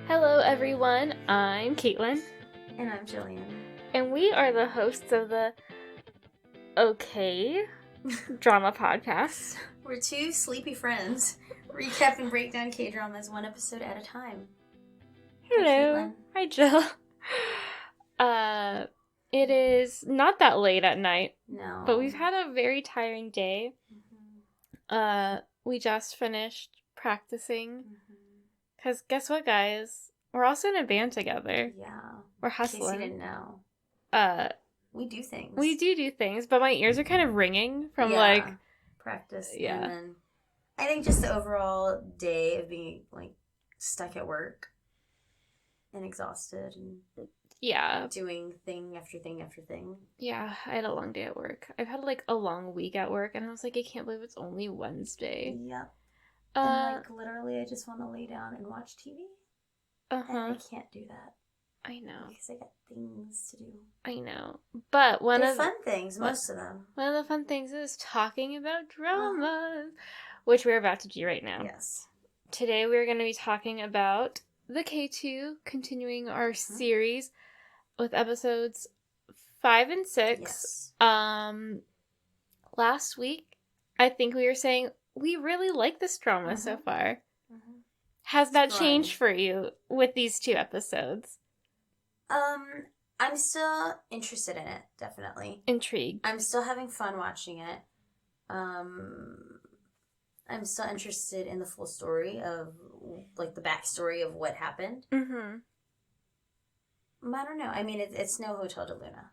Hello everyone, I'm Kaitlin. And I'm Jillian. And we are the hosts of the OK Drama Podcast. We're two sleepy friends. Recap and break down K-dramas one episode at a time. Hello. Hi, Jill. It is not that late at night. No. But we've had a very tiring day. Mm-hmm. We just finished practicing. Mm-hmm. Because guess what, guys? We're also in a band together. Yeah. We're hustling. In case you didn't know. We do things. We do things, but my ears are kind of ringing from practice. Yeah. And then I think just the overall day of being stuck at work and exhausted and doing thing after thing after thing. Yeah, I had a long day at work. I've had a long week at work, and I was like, I can't believe it's only Wednesday. Yep. And literally I just want to lay down and watch TV. And I can't do that. I know. Because I got things to do. I know. But most of them. One of the fun things is talking about dramas, which we're about to do right now. Yes. Today we're going to be talking about the K2, continuing our series with episodes 5 and 6. Yes. Last week, I think we were saying we really like this drama so far. Mm-hmm. Has that changed for you with these 2 episodes? I'm still interested in it, definitely. Intrigued. I'm still having fun watching it. I'm still interested in the full story of, the backstory of what happened. Mm-hmm. I don't know. I mean, it's no Hotel de Luna.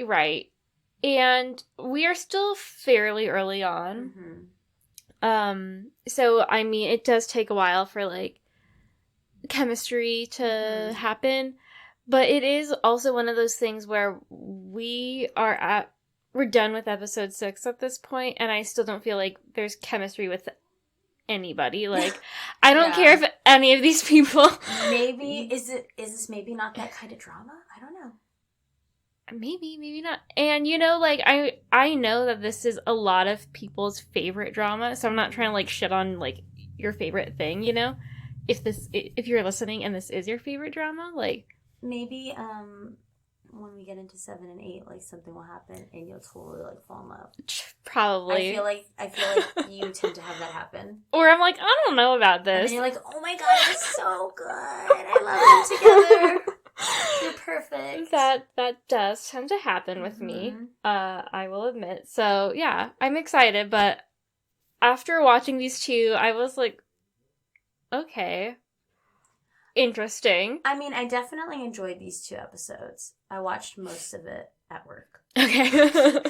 Right. And we are still fairly early on. Mm-hmm. So, I mean, it does take a while for, chemistry to happen. But it is also one of those things where we're done with episode 6 at this point, and I still don't feel like there's chemistry with anybody. I don't care if any of these people. Maybe is this maybe not that kind of drama? I don't know. Maybe not. And I know that this is a lot of people's favorite drama, so I'm not trying to shit on your favorite thing. If you're listening and this is your favorite drama, maybe when we get into 7 and 8, something will happen and you'll totally fall in love. Probably. I feel like you tend to have that happen. Or I'm I don't know about this. And then you're like, oh my god, it's so good. I love them together. They're perfect. That does tend to happen with me. I will admit. So yeah, I'm excited, but after watching these 2, I was like, okay. Interesting. I mean, I definitely enjoyed these 2 episodes. I watched most of it at work. Okay.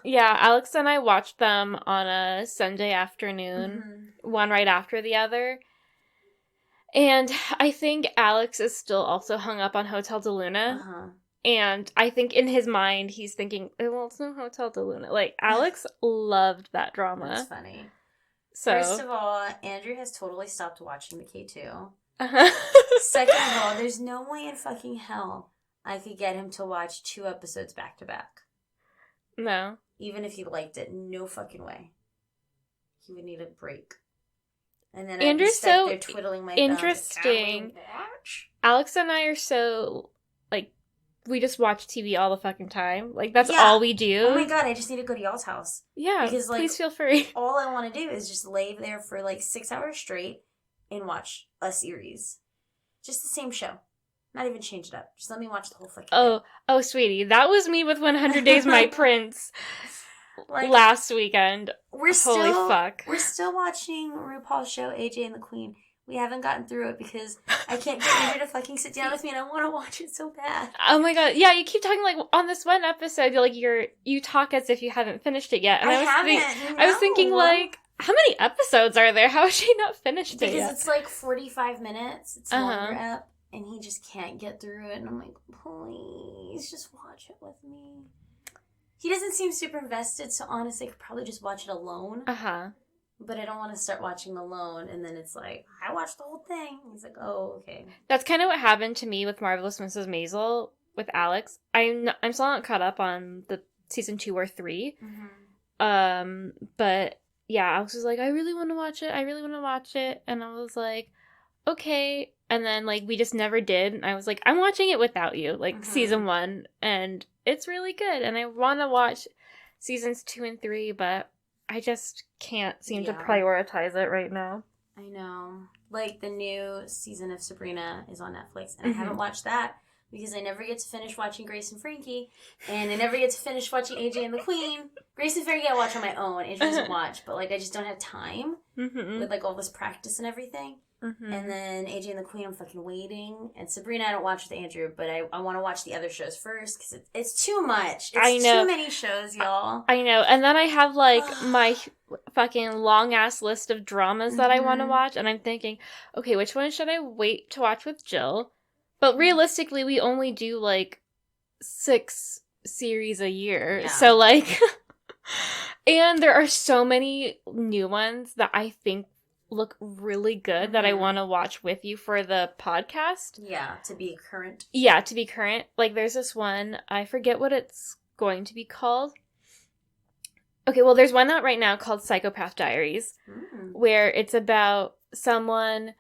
Yeah, Alex and I watched them on a Sunday afternoon, one right after the other. And I think Alex is still also hung up on Hotel de Luna. And I think in his mind, he's thinking, well, it's no Hotel de Luna. Alex loved that drama. That's funny. So, first of all, Andrew has totally stopped watching the K2. Uh-huh. Second of all, there's no way in fucking hell I could get him to watch 2 episodes back to back. No. Even if he liked it, no fucking way. He would need a break. And then Andrew's I'd be stuck there twiddling my thumbs. Interesting. Alex and I are so, we just watch TV all the fucking time. That's all we do. Oh my god, I just need to go to y'all's house. Yeah, because, please feel free. All I want to do is just lay there for 6 hours straight and watch a series. Just the same show. Not even change it up. Just let me watch the whole fucking thing. Oh, sweetie. That was me with 100 Days My Prince last weekend. Holy fuck. We're still watching RuPaul's show, AJ and the Queen. We haven't gotten through it because I can't get Andrew to fucking sit down with me and I want to watch it so bad. Oh my god. Yeah, you keep talking on this one episode, you talk as if you haven't finished it yet. And I was thinking how many episodes are there? How has she not finished it yet? Because it's 45 minutes. It's longer up and he just can't get through it. And I'm like, please just watch it with me. He doesn't seem super invested, so honestly I could probably just watch it alone. But I don't want to start watching alone, and then it's I watched the whole thing. He's like, oh, okay. That's kind of what happened to me with Marvelous Mrs. Maisel with Alex. I'm still not caught up on the season 2 or 3. But yeah, Alex was like, I really want to watch it. And I was like, okay. And then, like, we just never did. And I was like, I'm watching it without you, like, season 1. And it's really good. And I want to watch seasons 2 and 3, but I just can't seem to prioritize it right now. I know. Like, the new season of Sabrina is on Netflix, and I haven't watched that because I never get to finish watching Grace and Frankie, and I never get to finish watching AJ and the Queen. Grace and Frankie I watch on my own. AJ doesn't watch, but, like, I just don't have time with, like, all this practice and everything. And then AJ and the Queen, I'm fucking waiting. And Sabrina, I don't watch with Andrew, but I want to watch the other shows first because it's too much. It's too many shows, y'all. I know. And then I have, like, my fucking long-ass list of dramas that I want to watch. And I'm thinking, okay, which one should I wait to watch with Jill? But realistically, we only do, like, 6 series a year. Yeah. So, like, and there are so many new ones that I think look really good that I want to watch with you for the podcast. Yeah, to be current. Yeah, to be current. Like, there's this one, I forget what it's going to be called. Okay, well, there's one out right now called Psychopath Diaries, where it's about someone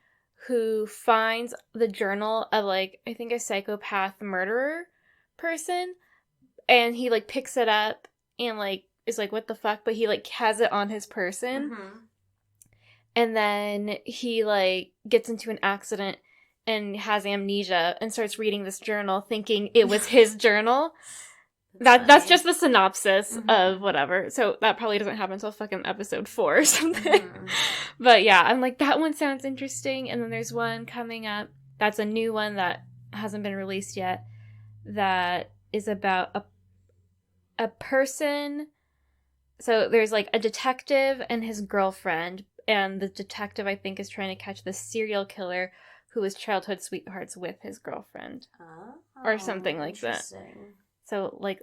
who finds the journal of, like, I think a psychopath murderer person, and he, like, picks it up and, like, is like, what the fuck? But he, like, has it on his person. And then he, like, gets into an accident and has amnesia and starts reading this journal thinking it was his journal. That's just the synopsis of whatever. So that probably doesn't happen until fucking episode 4 or something. But yeah, I'm like, that one sounds interesting. And then there's one coming up that's a new one that hasn't been released yet that is about a person. So there's, like, a detective and his girlfriend. And the detective, I think, is trying to catch the serial killer who was childhood sweethearts with his girlfriend. Or something like that. So, like,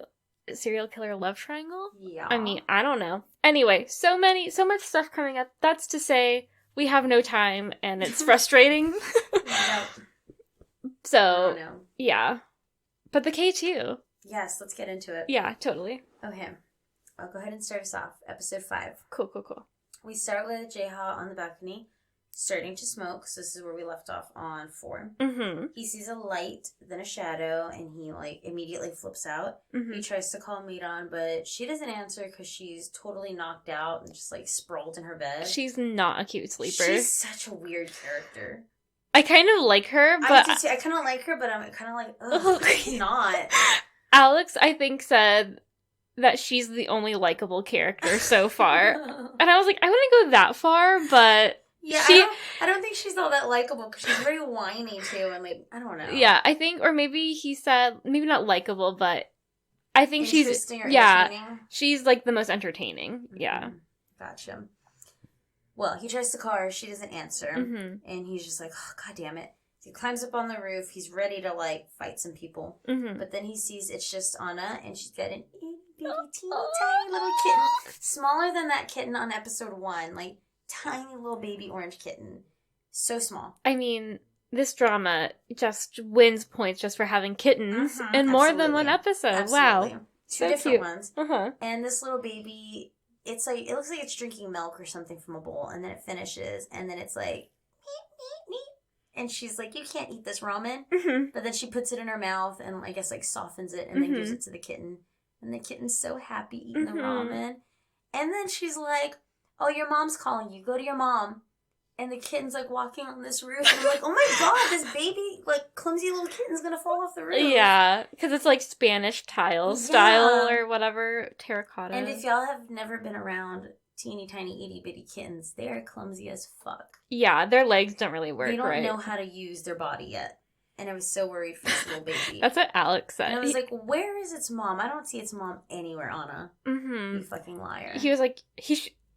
serial killer love triangle? Yeah. I mean, I don't know. Anyway, so much stuff coming up. That's to say, we have no time, and it's frustrating. So, yeah. But the K2. Yes, let's get into it. Yeah, totally. Okay. I'll go ahead and start us off. Episode 5. Cool. We start with Jaeha on the balcony, starting to smoke. So this is where we left off on 4. He sees a light, then a shadow, and he, like, immediately flips out. He tries to call Miran, but she doesn't answer because she's totally knocked out and just, like, sprawled in her bed. She's not a cute sleeper. She's such a weird character. I kind of like her, but... I kind of like her, but I'm kind of like, ugh, I cannot. Alex, I think, said that she's the only likable character so far. And I was like, I wouldn't go that far, but... Yeah, I don't think she's all that likable because she's very whiny too, and, like, I don't know. Yeah, I think, or maybe he said, maybe not likable, but I think she's... Interesting or entertaining? She's, like, the most entertaining. Yeah. Gotcha. Well, he tries to call her, she doesn't answer, and he's just like, oh, God damn it. So he climbs up on the roof, he's ready to, like, fight some people, but then he sees it's just Anna, and she's got an teeny tiny little kitten, smaller than that kitten on episode 1, like, tiny little baby orange kitten. So small. I mean, this drama just wins points just for having kittens in more than one episode. Absolutely. Wow. 2 different ones. And this little baby, it looks like it's drinking milk or something from a bowl, and then it finishes, and then it's like, neat. And she's like, you can't eat this ramen. But then she puts it in her mouth and, I guess, like, softens it and then gives it to the kitten. And the kitten's so happy eating the ramen. And then she's like, oh, your mom's calling you. Go to your mom. And the kitten's, like, walking on this roof. And I'm like, oh, my God, this baby, like, clumsy little kitten's going to fall off the roof. Yeah, because it's, like, Spanish tile style or whatever, terracotta. And if y'all have never been around teeny tiny itty bitty kittens, they are clumsy as fuck. Yeah, their legs don't really work, They don't know how to use their body yet. And I was so worried for this little baby. That's what Alex said. And I was like, where is its mom? I don't see its mom anywhere, Anna. You fucking liar. He was like,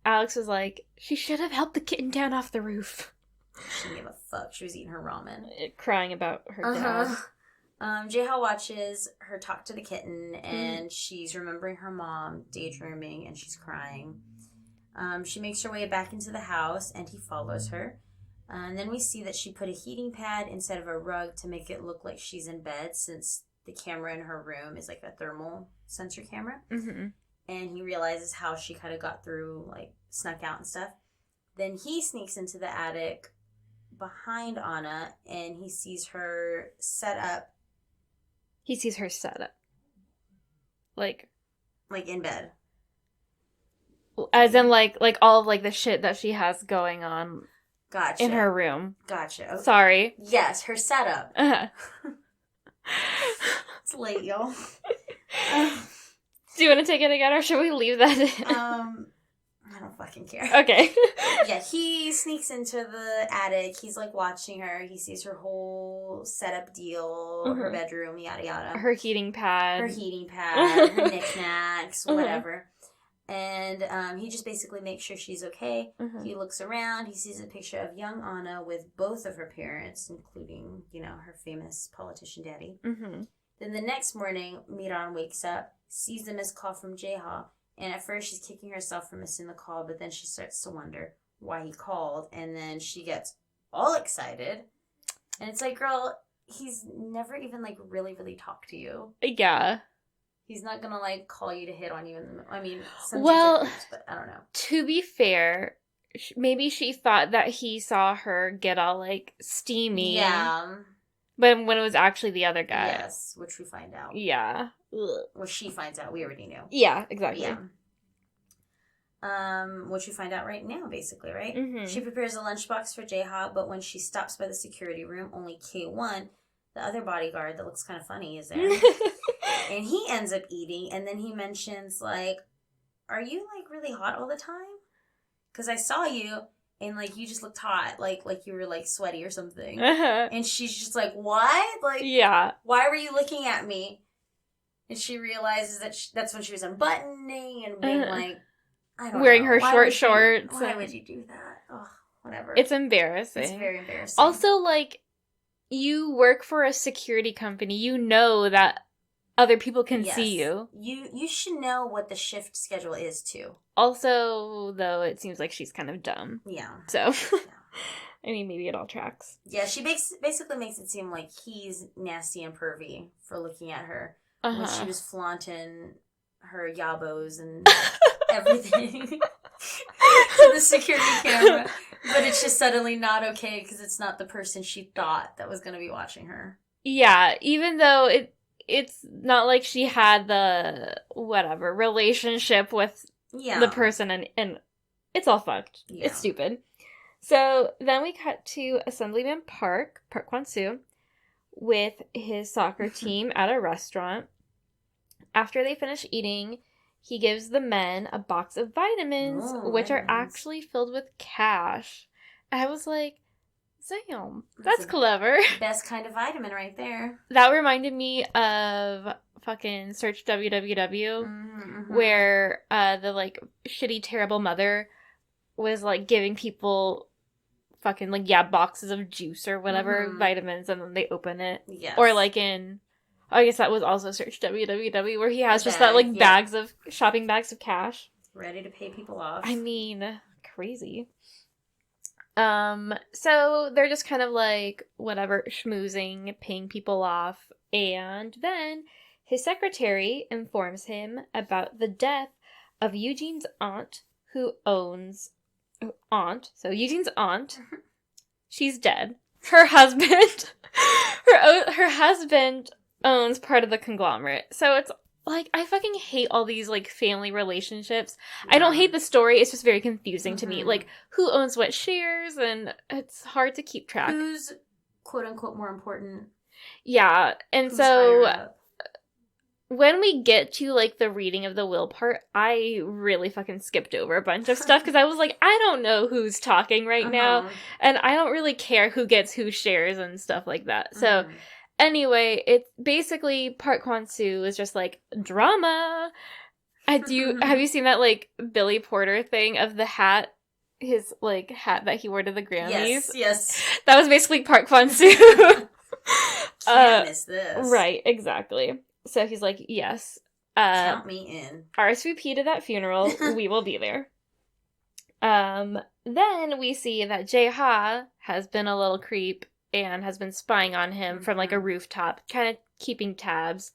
Alex was like, she should have helped the kitten down off the roof. She didn't give a fuck. She was eating her ramen. Crying about her dad. Jaeha watches her talk to the kitten, and she's remembering her mom, daydreaming, and she's crying. She makes her way back into the house, and he follows her. And then we see that she put a heating pad instead of a rug to make it look like she's in bed, since the camera in her room is like a thermal sensor camera. And he realizes how she kind of got through, like, snuck out and stuff. Then he sneaks into the attic behind Anna, and he sees her set up. He sees her set up. Like in bed. As in, like all of, like, the shit that she has going on. Gotcha. In her room. Gotcha. Okay. Sorry. Yes, her setup. Uh-huh. It's late, y'all. Do you want to take it again, or should we leave that in? I don't fucking care. Okay. Yeah, he sneaks into the attic. He's, like, watching her. He sees her whole setup deal, her bedroom, yada, yada. Her heating pad. Her knickknacks, whatever. And he just basically makes sure she's okay. He looks around. He sees a picture of young Anna with both of her parents, including, her famous politician daddy. Then the next morning, Miran wakes up, sees the missed call from Jeha, and at first she's kicking herself for missing the call, but then she starts to wonder why he called, and then she gets all excited. And it's like, girl, he's never even, like, really, really talked to you. Yeah. He's not gonna, like, call you to hit on you. Some groups, but I don't know. To be fair, maybe she thought that he saw her get all, like, steamy. Yeah. But when it was actually the other guy. Yes, which we find out. Yeah. Well, she finds out. We already knew. Yeah, exactly. Yeah. Which we find out right now, basically, right? She prepares a lunchbox for Jeha, but when she stops by the security room, only K1, the other bodyguard that looks kind of funny, is there. And he ends up eating, and then he mentions, like, are you, like, really hot all the time? Because I saw you, and, like, you just looked hot, like you were, like, sweaty or something. And she's just like, what? Like, yeah. Why were you looking at me? And she realizes that that's when she was unbuttoning and being, like, I don't wearing know. her short shorts. Why would you do that? Oh, whatever. It's embarrassing. It's very embarrassing. Also, like, you work for a security company. You know that other people can see you. You should know what the shift schedule is, too. Also, though, it seems like she's kind of dumb. Yeah. So, I mean, maybe it all tracks. Yeah, she basically makes it seem like he's nasty and pervy for looking at her when she was flaunting her yabos and everything to the security camera. But it's just suddenly not okay because it's not the person she thought that was going to be watching her. Yeah, even though it's not like she had the, whatever, relationship with the person, and it's all fucked. Yeah. It's stupid. So then we cut to Assemblyman Park Kwon-soo, with his soccer team at a restaurant. After they finish eating, he gives the men a box of vitamins, which are actually filled with cash. I was like, damn, that's clever. Best kind of vitamin right there. That reminded me of fucking Search WWW, where the, like, shitty, terrible mother was, like, giving people fucking, like, boxes of juice or whatever, vitamins, and then they open it. Yes. Or, like, I guess that was also Search WWW, where he has just that, like, shopping bags of cash. Ready to pay people off. I mean, crazy. So they're just kind of, like, whatever, schmoozing, paying people off, and then his secretary informs him about the death of Eugene's aunt, Eugene's aunt, she's dead. Her husband, her husband owns part of the conglomerate. So it's like, I fucking hate all these, like, family relationships. Yeah. I don't hate the story, it's just very confusing to me. Like, who owns what shares, and it's hard to keep track. Who's, quote-unquote, more important? Yeah, and so when we get to, like, the reading of the will part, I really fucking skipped over a bunch of stuff, because I was like, I don't know who's talking right now, and I don't really care who gets who shares and stuff like that. So, anyway, it's basically Park Kwon-soo is just like, drama. Have you seen that, like, Billy Porter thing of the hat? His, like, hat that he wore to the Grammys? Yes. That was basically Park Kwon-soo. Can't miss this. Right, exactly. So he's like, yes. Count me in. RSVP to that funeral. We will be there. Then we see that Jae-ha has been a little creep and has been spying on him from, like, a rooftop, kind of keeping tabs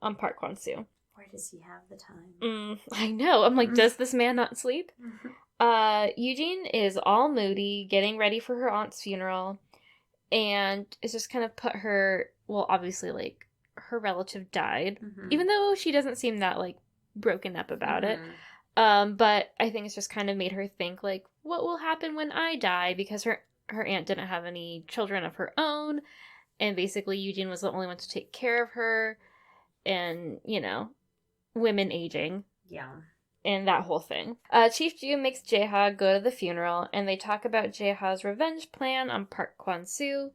on Park Kwon-soo. Where does he have the time? I know. I'm like, does this man not sleep? Eugene is all moody, getting ready for her aunt's funeral, and it's just kind of put her, well, obviously, like, her relative died, even though she doesn't seem that, like, broken up about it. But I think it's just kind of made her think, like, what will happen when I die? Because her aunt didn't have any children of her own, and basically Eugene was the only one to take care of her, and, you know, women aging. Yeah. And that whole thing. Chief Ju makes Jae-ha go to the funeral, and they talk about Jae-ha's revenge plan on Park Kwon-soo.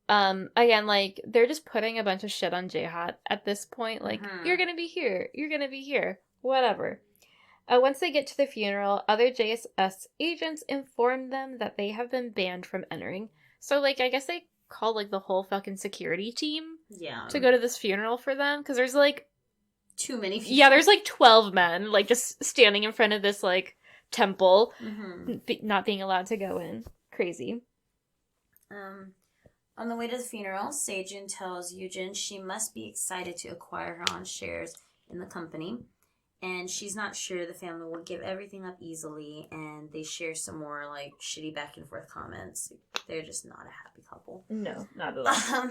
Again, like, they're just putting a bunch of shit on Jae-ha at this point. Like, you're gonna be here, you're gonna be here, whatever. Once they get to the funeral, other JSS agents inform them that they have been banned from entering. So, like, I guess they call, like, the whole fucking security team to go to this funeral for them, because there's, like, too many people. Yeah, there's, like, 12 men, like, just standing in front of this, like, temple, not being allowed to go in. Crazy. On the way to the funeral, Sejun tells Yujin she must be excited to acquire her own shares in the company, and she's not sure the family will give everything up easily, and they share some more, like, shitty back and forth comments. They're just not a happy couple. No, not at all.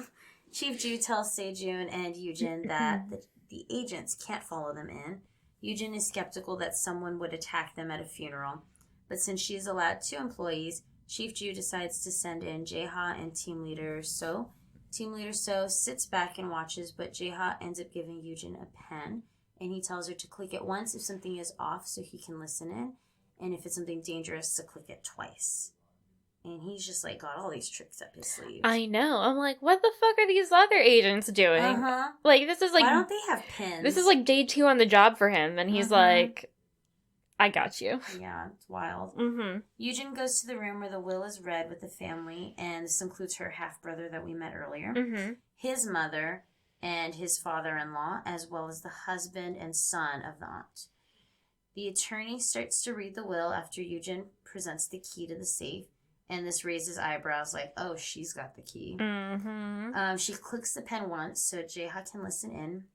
Chief Ju tells Sejun and Yujin that the agents can't follow them in. Yujin is skeptical that someone would attack them at a funeral, but since she is allowed 2 employees, Chief Ju decides to send in Jae-ha and Team Leader So. Team Leader So sits back and watches, but Jae-ha ends up giving Yujin a pen, and he tells her to click it once if something is off so he can listen in, and if it's something dangerous, to click it twice. And he's just, like, got all these tricks up his sleeve. I know. I'm like, what the fuck are these other agents doing? Like, this is, like... Why don't they have pins? This is, like, day 2 on the job for him, and he's like, I got you. Yeah, it's wild. Yujin goes to the room where the will is read with the family, and this includes her half-brother that we met earlier, his mother, and his father-in-law, as well as the husband and son of the aunt. The attorney starts to read the will after Yujin presents the key to the safe, and this raises eyebrows like, oh, she's got the key. She clicks the pen once so Jae-ha can listen in,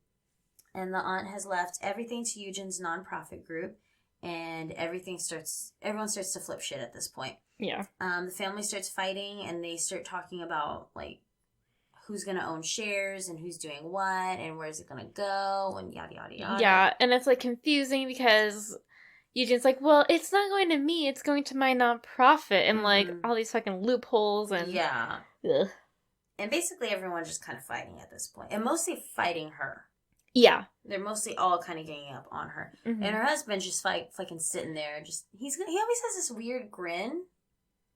and the aunt has left everything to Yujin's nonprofit group, and everyone starts to flip shit at this point. Yeah. The family starts fighting, and they start talking about, like, who's going to own shares and who's doing what and where's it going to go and yada, yada, yada. Yeah, and it's, like, confusing because Eugene's like, well, it's not going to me, it's going to my nonprofit, and, like, all these fucking loopholes and... Yeah. Ugh. And basically everyone's just kind of fighting at this point. And mostly fighting her. Yeah. They're mostly all kind of ganging up on her. And her husband's just, fucking sitting there. He always has this weird grin.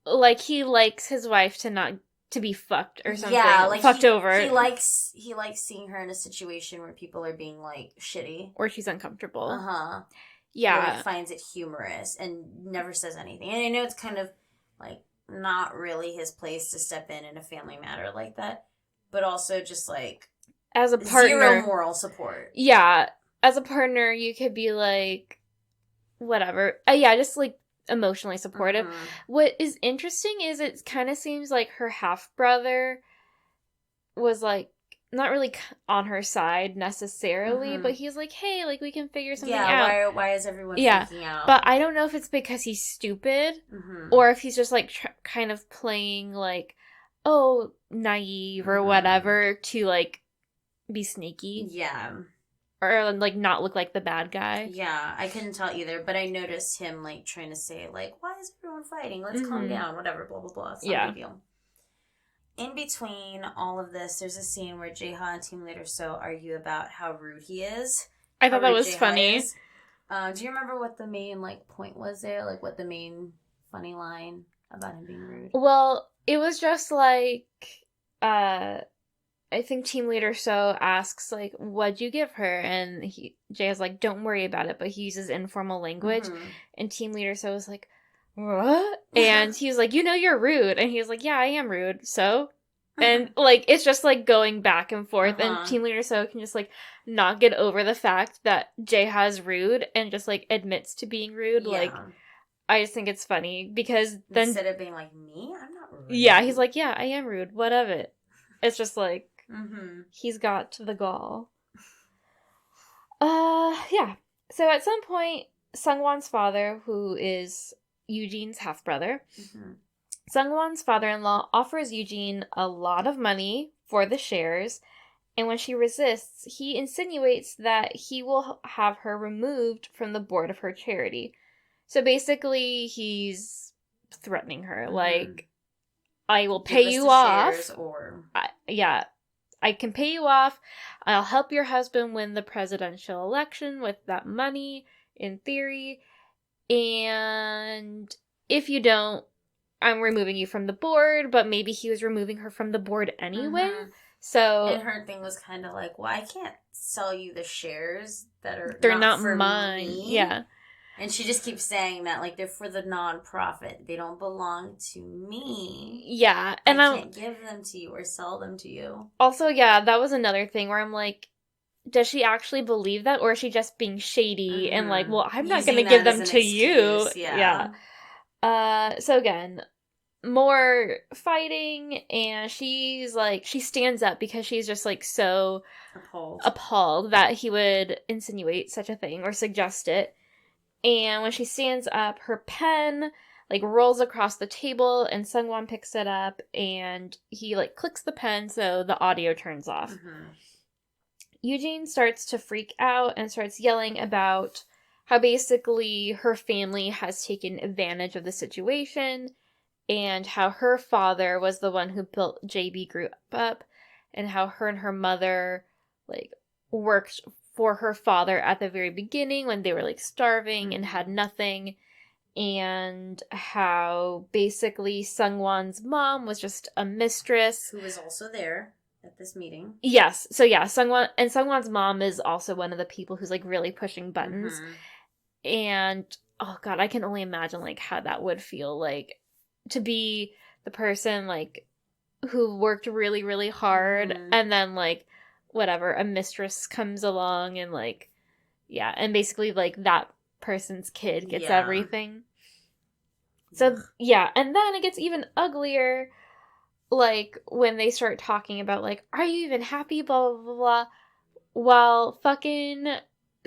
Like, he likes his wife to be fucked or something. Yeah, like fucked over. He likes seeing her in a situation where people are being, like, shitty. Or she's uncomfortable. Yeah. He, like, finds it humorous and never says anything. And I know it's kind of, like, not really his place to step in a family matter like that. But also just, like... As a partner... Zero moral support. Yeah. As a partner, you could be, like... Whatever. Yeah, just, like, emotionally supportive. What is interesting is it kind of seems like her half-brother was, like, not really on her side necessarily, but he's like, hey, like, we can figure something out. Yeah, why is everyone freaking out? But I don't know if it's because he's stupid or if he's just, like, kind of playing, like, oh, naive or whatever to, like, be sneaky. Yeah. Or, like, not look like the bad guy. Yeah, I couldn't tell either, but I noticed him, like, trying to say, like, why is everyone fighting? Let's calm down, whatever, blah, blah, blah. It's not a big deal. In between all of this, there's a scene where Jae-ha and Team Leader So argue about how rude he is. I thought that was funny. Do you remember what the main, like, point was there? Like, what the main funny line about him being rude? Well, it was just, like, I think Team Leader So asks, like, what'd you give her? And Jay's like, don't worry about it, but he uses informal language. And Team Leader So is like, what? And he's like, you know you're rude. And he's like, yeah, I am rude. So? And, like, it's just, like, going back and forth. And Team Leader So can just, like, not get over the fact that Jay has rude and just, like, admits to being rude. Yeah. Like, I just think it's funny because then... Instead of being like, me? I'm not rude. Yeah, he's like, yeah, I am rude. What of it? It's just, like, he's got the gall. Yeah. So at some point, Sungwon's father, who is Eugene's half-brother. Mm-hmm. Sungwon's father-in-law offers Eugene a lot of money for the shares, and when she resists, he insinuates that he will have her removed from the board of her charity. So basically, he's threatening her, like, I will pay you off. I can pay you off. I'll help your husband win the presidential election with that money, in theory. And if you don't, I'm removing you from the board. But maybe he was removing her from the board anyway. Mm-hmm. So, and her thing was kind of like, well, I can't sell you the shares that are they're not for mine. Me. Yeah. And she just keeps saying that, like, they're for the nonprofit. They don't belong to me. Yeah. And I can't give them to you or sell them to you. Also, yeah, that was another thing where I'm like, does she actually believe that? Or is she just being shady and like, well, I'm not going to give them to you. Yeah. So again, more fighting, and she's like, she stands up because she's just like so appalled that he would insinuate such a thing or suggest it. And when she stands up, her pen like rolls across the table, and Sungwon picks it up, and he like clicks the pen so the audio turns off. Mm-hmm. Eugene starts to freak out and starts yelling about how basically her family has taken advantage of the situation, and how her father was the one who built JB Group up, and how her and her mother like worked for her father at the very beginning when they were like starving and had nothing, and how basically Sungwon's mom was just a mistress who was also there at this meeting. Yes. So yeah, Sungwon's mom is also one of the people who's like really pushing buttons. Mm-hmm. And oh god, I can only imagine like how that would feel like to be the person like who worked really, really hard, mm-hmm. and then like whatever, a mistress comes along and like, yeah, and basically like that person's kid gets everything. So yeah, and then it gets even uglier, like when they start talking about like, are you even happy, blah blah blah blah, while fucking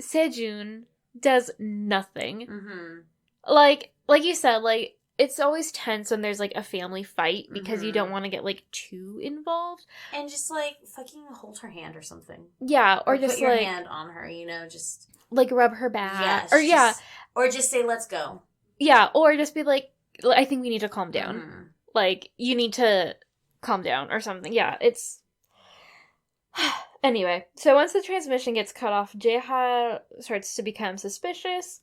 Sejun does nothing. Mm-hmm. Like you said, like it's always tense when there's like a family fight because you don't want to get like too involved. And just like fucking hold her hand or something. Yeah, or just put your like hand on her, you know, just like rub her back. Yes, or or just say let's go. Yeah, or just be like, I think we need to calm down. Mm-hmm. Like you need to calm down or something. Yeah, it's anyway. So once the transmission gets cut off, Jaeha starts to become suspicious.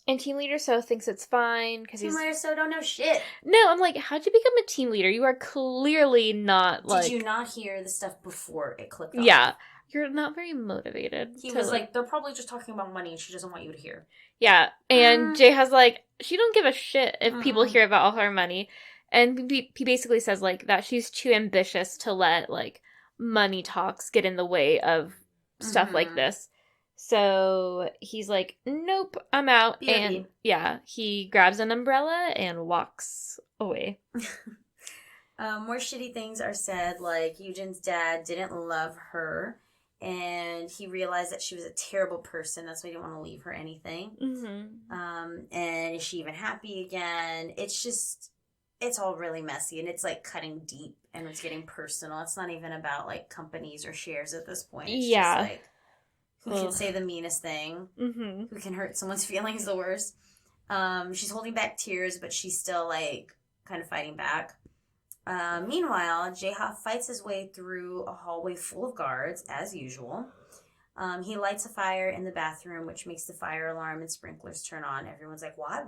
And Team Leader So thinks it's fine because Team Leader So don't know shit. No, I'm like, how'd you become a team leader? You are clearly not like. Did you not hear the stuff before it clicked off? Yeah, you're not very motivated. He was like, they're probably just talking about money, and she doesn't want you to hear. Yeah, and Jaeha's like, she don't give a shit if people hear about all her money, and he basically says like that she's too ambitious to let like money talks get in the way of stuff like this. So he's like, nope, I'm out. BRB. And yeah, he grabs an umbrella and walks away. More shitty things are said, like Eugen's dad didn't love her, and he realized that she was a terrible person. That's why he didn't want to leave her anything. Mm-hmm. And is she even happy again? It's all really messy, and it's like cutting deep, and it's getting personal. It's not even about like companies or shares at this point. It's just like, who can say the meanest thing? Mm-hmm. Who can hurt someone's feelings the worst? She's holding back tears, but she's still, like, kind of fighting back. Meanwhile, Jaeha fights his way through a hallway full of guards, as usual. He lights a fire in the bathroom, which makes the fire alarm and sprinklers turn on. Everyone's like, what?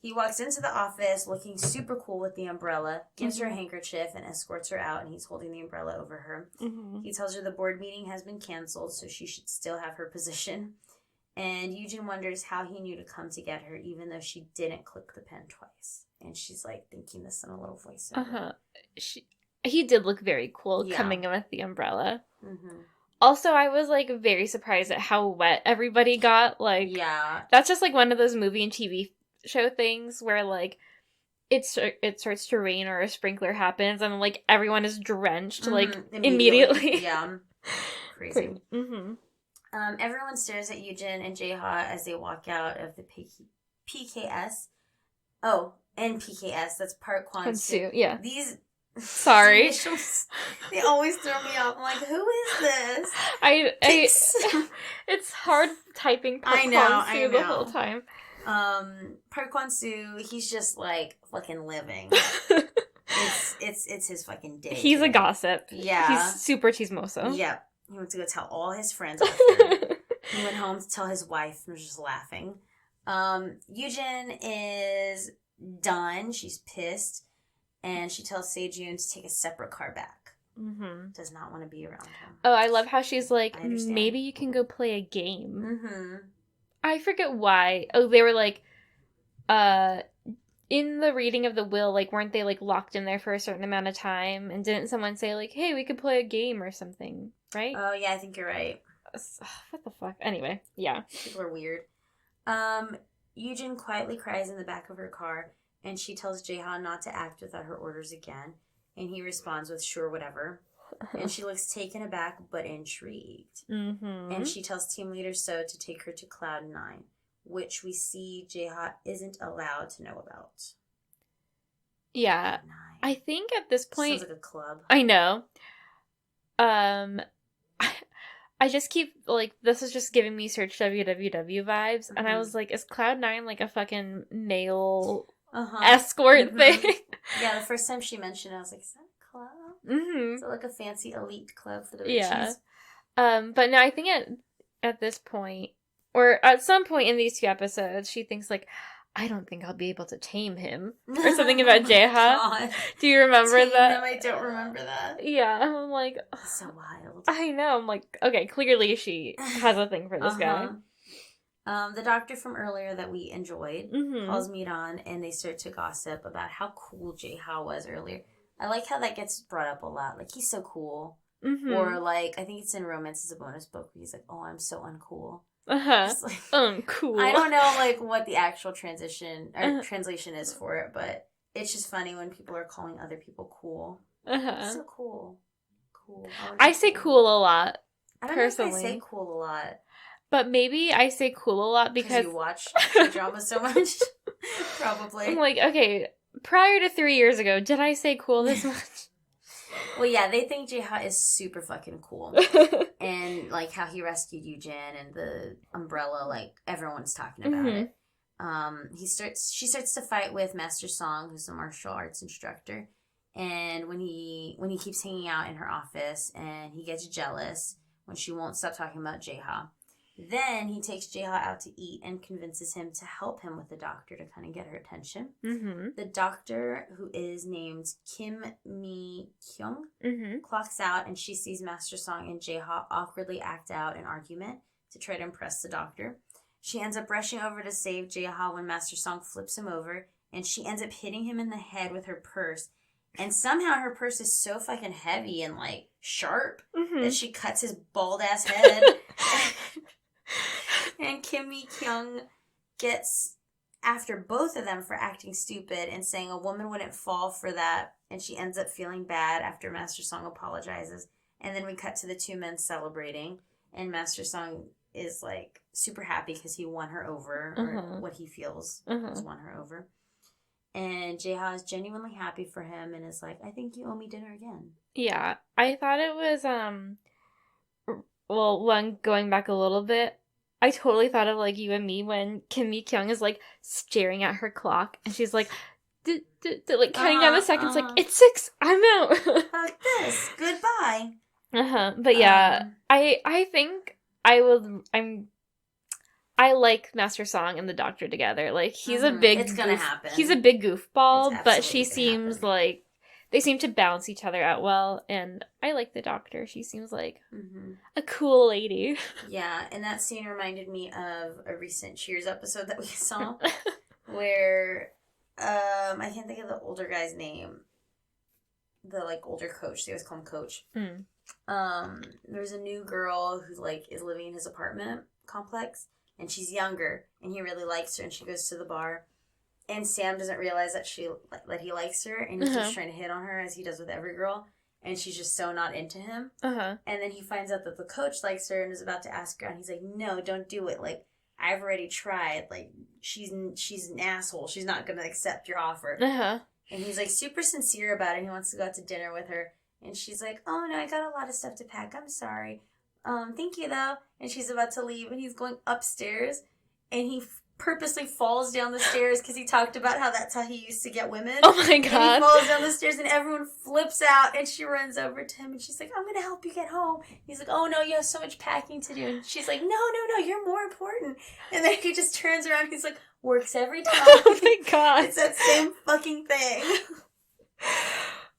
He walks into the office looking super cool with the umbrella, gives her a handkerchief, and escorts her out, and he's holding the umbrella over her. Mm-hmm. He tells her the board meeting has been canceled, so she should still have her position. And Eugen wonders how he knew to come to get her, even though she didn't click the pen twice. And she's, like, thinking this in a little voice. Uh-huh. He did look very cool coming in with the umbrella. Mm-hmm. Also, I was, like, very surprised at how wet everybody got. Like, yeah. That's just, like, one of those movie and TV show things where like it starts to rain or a sprinkler happens and like everyone is drenched like immediately. Yeah, crazy. Mm-hmm. Everyone stares at Eugen and Jaeha as they walk out of the PKS. Oh, and PKS. That's Park Kwan-soo. Yeah. These... Sorry. Initials, they always throw me off. I'm like, who is this? It's hard typing Park Kwan-soo the whole time. Park Kwan-soo, he's just like fucking living. It's his fucking day. He's a gossip. Yeah. He's super chismoso. Yep. He went to go tell all his friends after. He went home to tell his wife and was just laughing. Yujin is done. She's pissed. And she tells Sejun to take a separate car back. Mm-hmm. Does not want to be around him. Oh, I love how she's like, maybe you can go play a game. Mm-hmm. I forget why. Oh, they were like, in the reading of the will, like, weren't they, like, locked in there for a certain amount of time? And didn't someone say, like, hey, we could play a game or something, right? Oh, yeah, I think you're right. What the fuck? Anyway, yeah. People are weird. Yujin quietly cries in the back of her car. And she tells Jaeha not to act without her orders again. And he responds with, sure, whatever. And she looks taken aback but intrigued. Mm-hmm. And she tells team leader So to take her to Cloud 9, which we see Jaeha isn't allowed to know about. Yeah. I think at this point... Sounds like a club. I know. I just keep, like, this is just giving me Search WWW vibes. Mm-hmm. And I was like, is Cloud 9 like a fucking male... escort thing? Yeah, the first time she mentioned it, I was like, is that a club? Mm-hmm. Is it like a fancy elite club for the richies? Yeah. But no, I think at this point, or at some point in these 2 episodes, she thinks like, I don't think I'll be able to tame him. Or something about Jaeha. Do you remember that? No, I don't remember that. Yeah, I'm like... That's so wild. I know, I'm like, okay, clearly she has a thing for this guy. The doctor from earlier that we enjoyed calls Meet on, and they start to gossip about how cool Jaeha was earlier. I like how that gets brought up a lot. Like, he's so cool. Mm-hmm. Or, like, I think it's in Romance as a Bonus book where he's like, oh, I'm so uncool. Like, uncool. I don't know, like, what the actual translation is for it, but it's just funny when people are calling other people cool. So cool. Cool. I say cool a lot. I don't know if I say cool a lot. But maybe I say cool a lot because... you watch drama so much? Probably. I'm like, okay, prior to 3 years ago, did I say cool this much? Well, yeah, they think Jaeha is super fucking cool. And, like, how he rescued Yujin and the umbrella, like, everyone's talking about it. She starts to fight with Master Song, who's a martial arts instructor. And when he keeps hanging out in her office and he gets jealous when she won't stop talking about Jaeha. Then he takes Jaeha out to eat and convinces him to help him with the doctor to kind of get her attention. Mm-hmm. The doctor, who is named Kim Mi-kyung, clocks out and she sees Master Song and Jaeha awkwardly act out an argument to try to impress the doctor. She ends up rushing over to save Jaeha when Master Song flips him over, and she ends up hitting him in the head with her purse. And somehow her purse is so fucking heavy and, like, sharp that she cuts his bald-ass head. And Kim Mi-kyung gets after both of them for acting stupid and saying a woman wouldn't fall for that. And she ends up feeling bad after Master Song apologizes. And then we cut to the 2 men celebrating. And Master Song is, like, super happy because he won her over. Or what he feels has won her over. And Jaeha is genuinely happy for him and is like, I think you owe me dinner again. Yeah. I thought it was, well, going back a little bit, I totally thought of, like, You and Me when Kim Mi-kyung is, like, staring at her clock, and she's, like, like, counting down the seconds, like, it's 6, I'm out. Like this, goodbye. But yeah, I think I like Master Song and the Doctor together. Like, he's a big... It's gonna happen. He's a big goofball, but she seems like... They seem to balance each other out well, and I like the Doctor. She seems like a cool lady. Yeah, and that scene reminded me of a recent Cheers episode that we saw, where, I can't think of the older guy's name. The, like, older coach. They always call him Coach. There's a new girl who, like, is living in his apartment complex, and she's younger, and he really likes her, and she goes to the bar. And Sam doesn't realize that he likes her, and he's just trying to hit on her as he does with every girl, and she's just so not into him. And then he finds out that the coach likes her and is about to ask her, and he's like, "No, don't do it. Like, I've already tried. Like, she's an asshole. She's not going to accept your offer. Uh-huh. And he's, like, super sincere about it. He wants to go out to dinner with her. And she's like, oh, no, I got a lot of stuff to pack. I'm sorry. Thank you, though. And she's about to leave, and he's going upstairs. And he purposely falls down the stairs because he talked about how that's how he used to get women. Oh, my God. And he falls down the stairs, and everyone flips out. And she runs over to him, and she's like, I'm going to help you get home. He's like, oh, no, you have so much packing to do. And she's like, no, you're more important. And then he just turns around. He's like, works every time. Oh, my God. It's that same fucking thing.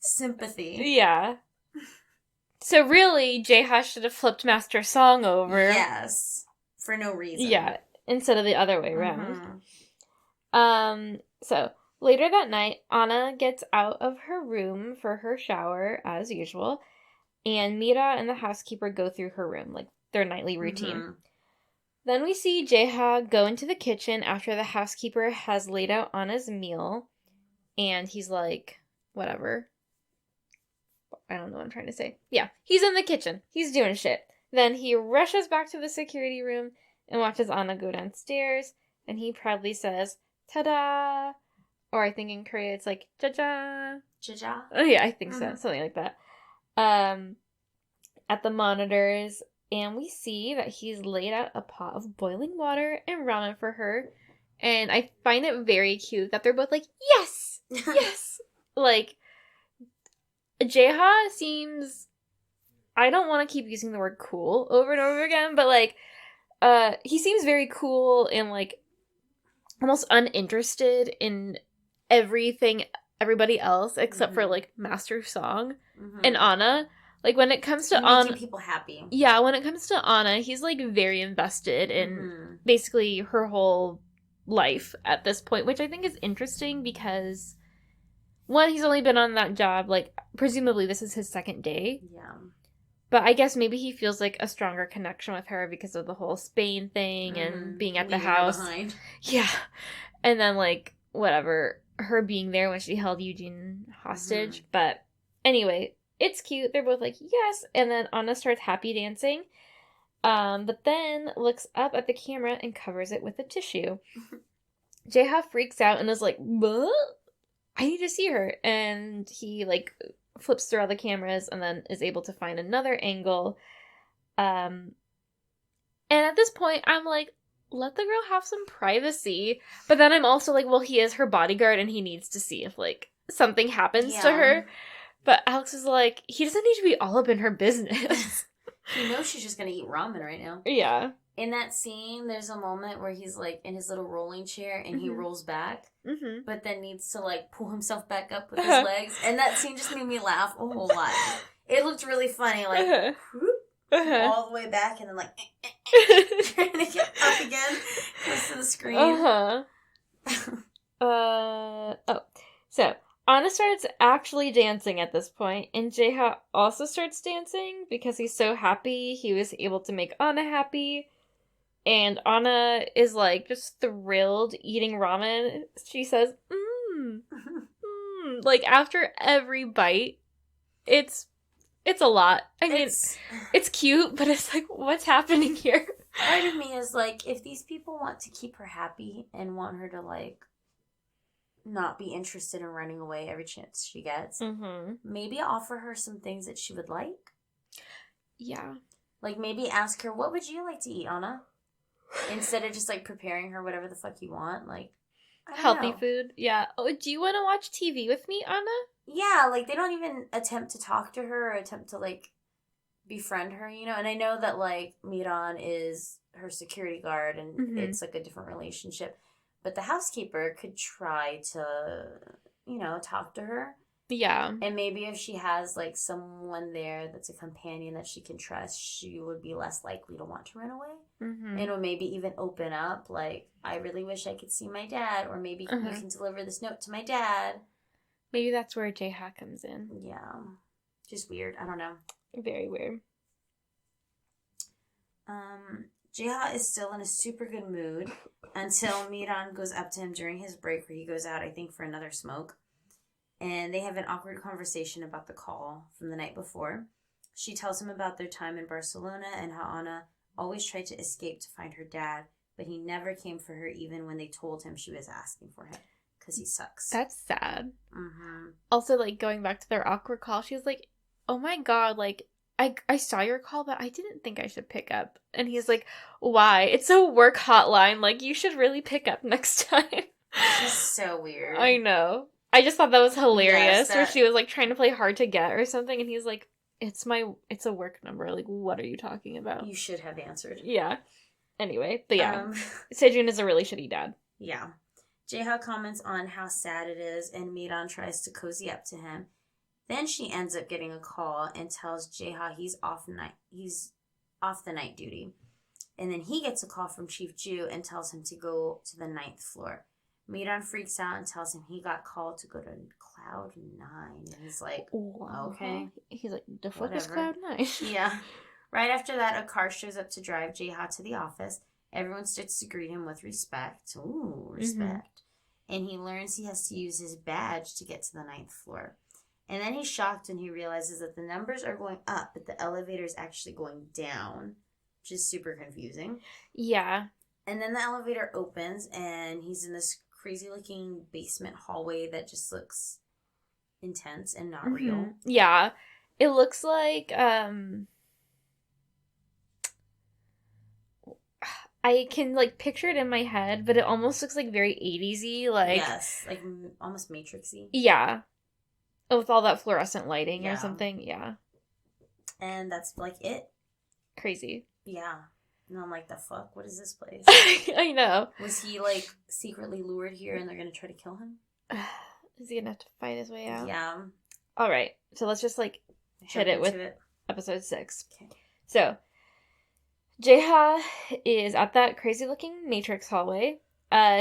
Sympathy. Yeah. So really, Jaeha should have flipped Master Song over. Yes. For no reason. Yeah. Instead of the other way around. So later that night, Anna gets out of her room for her shower as usual, and Mira and the housekeeper go through her room, like their nightly routine. Then we see Jaeha go into the kitchen after the housekeeper has laid out Anna's meal, and he's like, whatever. I don't know what I'm trying to say. Yeah, he's in the kitchen. He's doing shit. Then he rushes back to the security room and watches Anna go downstairs, and he proudly says, ta-da! Or I think in Korea it's like, ja-ja. Ja-ja? Oh yeah, I think so. Something like that. At the monitors, and we see that he's laid out a pot of boiling water and ramen for her. And I find it very cute that they're both like, yes! Yes! Like, Jaeha seems... I don't want to keep using the word cool over and over again, but, like, he seems very cool and, like, almost uninterested in everything everybody else except for, like, Master Song and Anna. Like, when it comes to Anna... making people happy. Yeah, when it comes to Anna, he's, like, very invested in basically her whole life at this point, which I think is interesting because, one, he's only been on that job, like, presumably this is his second day. Yeah. But I guess maybe he feels, like, a stronger connection with her because of the whole Spain thing and being at the house. Yeah. And then, like, whatever, her being there when she held Eugene hostage. But anyway, it's cute. They're both like, yes. And then Anna starts happy dancing. But then looks up at the camera and covers it with a tissue. Jaeha freaks out and is like, what? I need to see her. And he, like, flips through all the cameras and then is able to find another angle. And at this point, I'm like, let the girl have some privacy. But then I'm also like, well, he is her bodyguard and he needs to see if, like, something happens to her. But Alex is like, he doesn't need to be all up in her business. He knows she's just gonna eat ramen right now. Yeah. In that scene, there's a moment where he's, like, in his little rolling chair and he rolls back, but then needs to, like, pull himself back up with his legs. And that scene just made me laugh a whole lot. It looked really funny, like, all the way back and then, like, trying to get up again close to the screen. So, Anna starts actually dancing at this point, and Jaeha also starts dancing because he's so happy he was able to make Anna happy. And Anna is, like, just thrilled eating ramen. She says, Like, after every bite, it's a lot. I mean, it's cute, but it's like, what's happening here? Part of me is like, if these people want to keep her happy and want her to, like, not be interested in running away every chance she gets, maybe offer her some things that she would like. Yeah. Like, maybe ask her, what would you like to eat, Anna? Instead of just, like, preparing her whatever the fuck you want. Like, healthy food. Yeah. Oh, do you want to watch TV with me, Anna? Yeah, like, they don't even attempt to talk to her or attempt to, like, befriend her, you know? And I know that, like, Miran is her security guard and it's, like, a different relationship. But the housekeeper could try to, you know, talk to her. Yeah. And maybe if she has, like, someone there that's a companion that she can trust, she would be less likely to want to run away. And it would maybe even open up, like, I really wish I could see my dad. Or maybe you can deliver this note to my dad. Maybe that's where Jaeha comes in. Yeah. Just weird. I don't know. Very weird. Jaeha is still in a super good mood until Miran goes up to him during his break where he goes out, I think, for another smoke. And they have an awkward conversation about the call from the night before. She tells him about their time in Barcelona and how Anna always tried to escape to find her dad but he never came for her even when they told him she was asking for him. Because he sucks. That's sad. Mm-hmm. Also, like, going back to their awkward call, she was like, oh my god, like, I saw your call, but I didn't think I should pick up. And he's like, why? It's a work hotline. Like, you should really pick up next time. She's so weird. I know. I just thought that was hilarious. Where she was, like, trying to play hard to get or something, and he's like, it's a work number. Like, what are you talking about? You should have answered. Yeah. Anyway, but yeah. Sejun is a really shitty dad. Yeah. Jaeha comments on how sad it is, and Miran tries to cozy up to him. Then she ends up getting a call and tells Jaeha he's off the night duty. And then he gets a call from Chief Ju and tells him to go to the 9th floor. Miran freaks out and tells him he got called to go to Cloud 9. And he's like, okay. He's like, the fuck is Cloud 9? Yeah. Right after that, a car shows up to drive Jaeha to the office. Everyone starts to greet him with respect. Ooh, respect. Mm-hmm. And he learns he has to use his badge to get to the 9th floor. And then he's shocked when he realizes that the numbers are going up, but the elevator is actually going down, which is super confusing. Yeah. And then the elevator opens, and he's in this crazy-looking basement hallway that just looks intense and not real. Yeah. It looks like, I can, like, picture it in my head, but it almost looks, like, very 80s-y, like... Yes, like, almost Matrix-y. Yeah. With all that fluorescent lighting or something, yeah. And that's, like, it. Crazy. Yeah. And I'm like, the fuck? What is this place? I know. Was he, like, secretly lured here and they're gonna try to kill him? Is he gonna have to fight his way out? Yeah. Alright, so let's just, like, hit it with episode 6. Okay. So, Jaeha is at that crazy-looking Matrix hallway.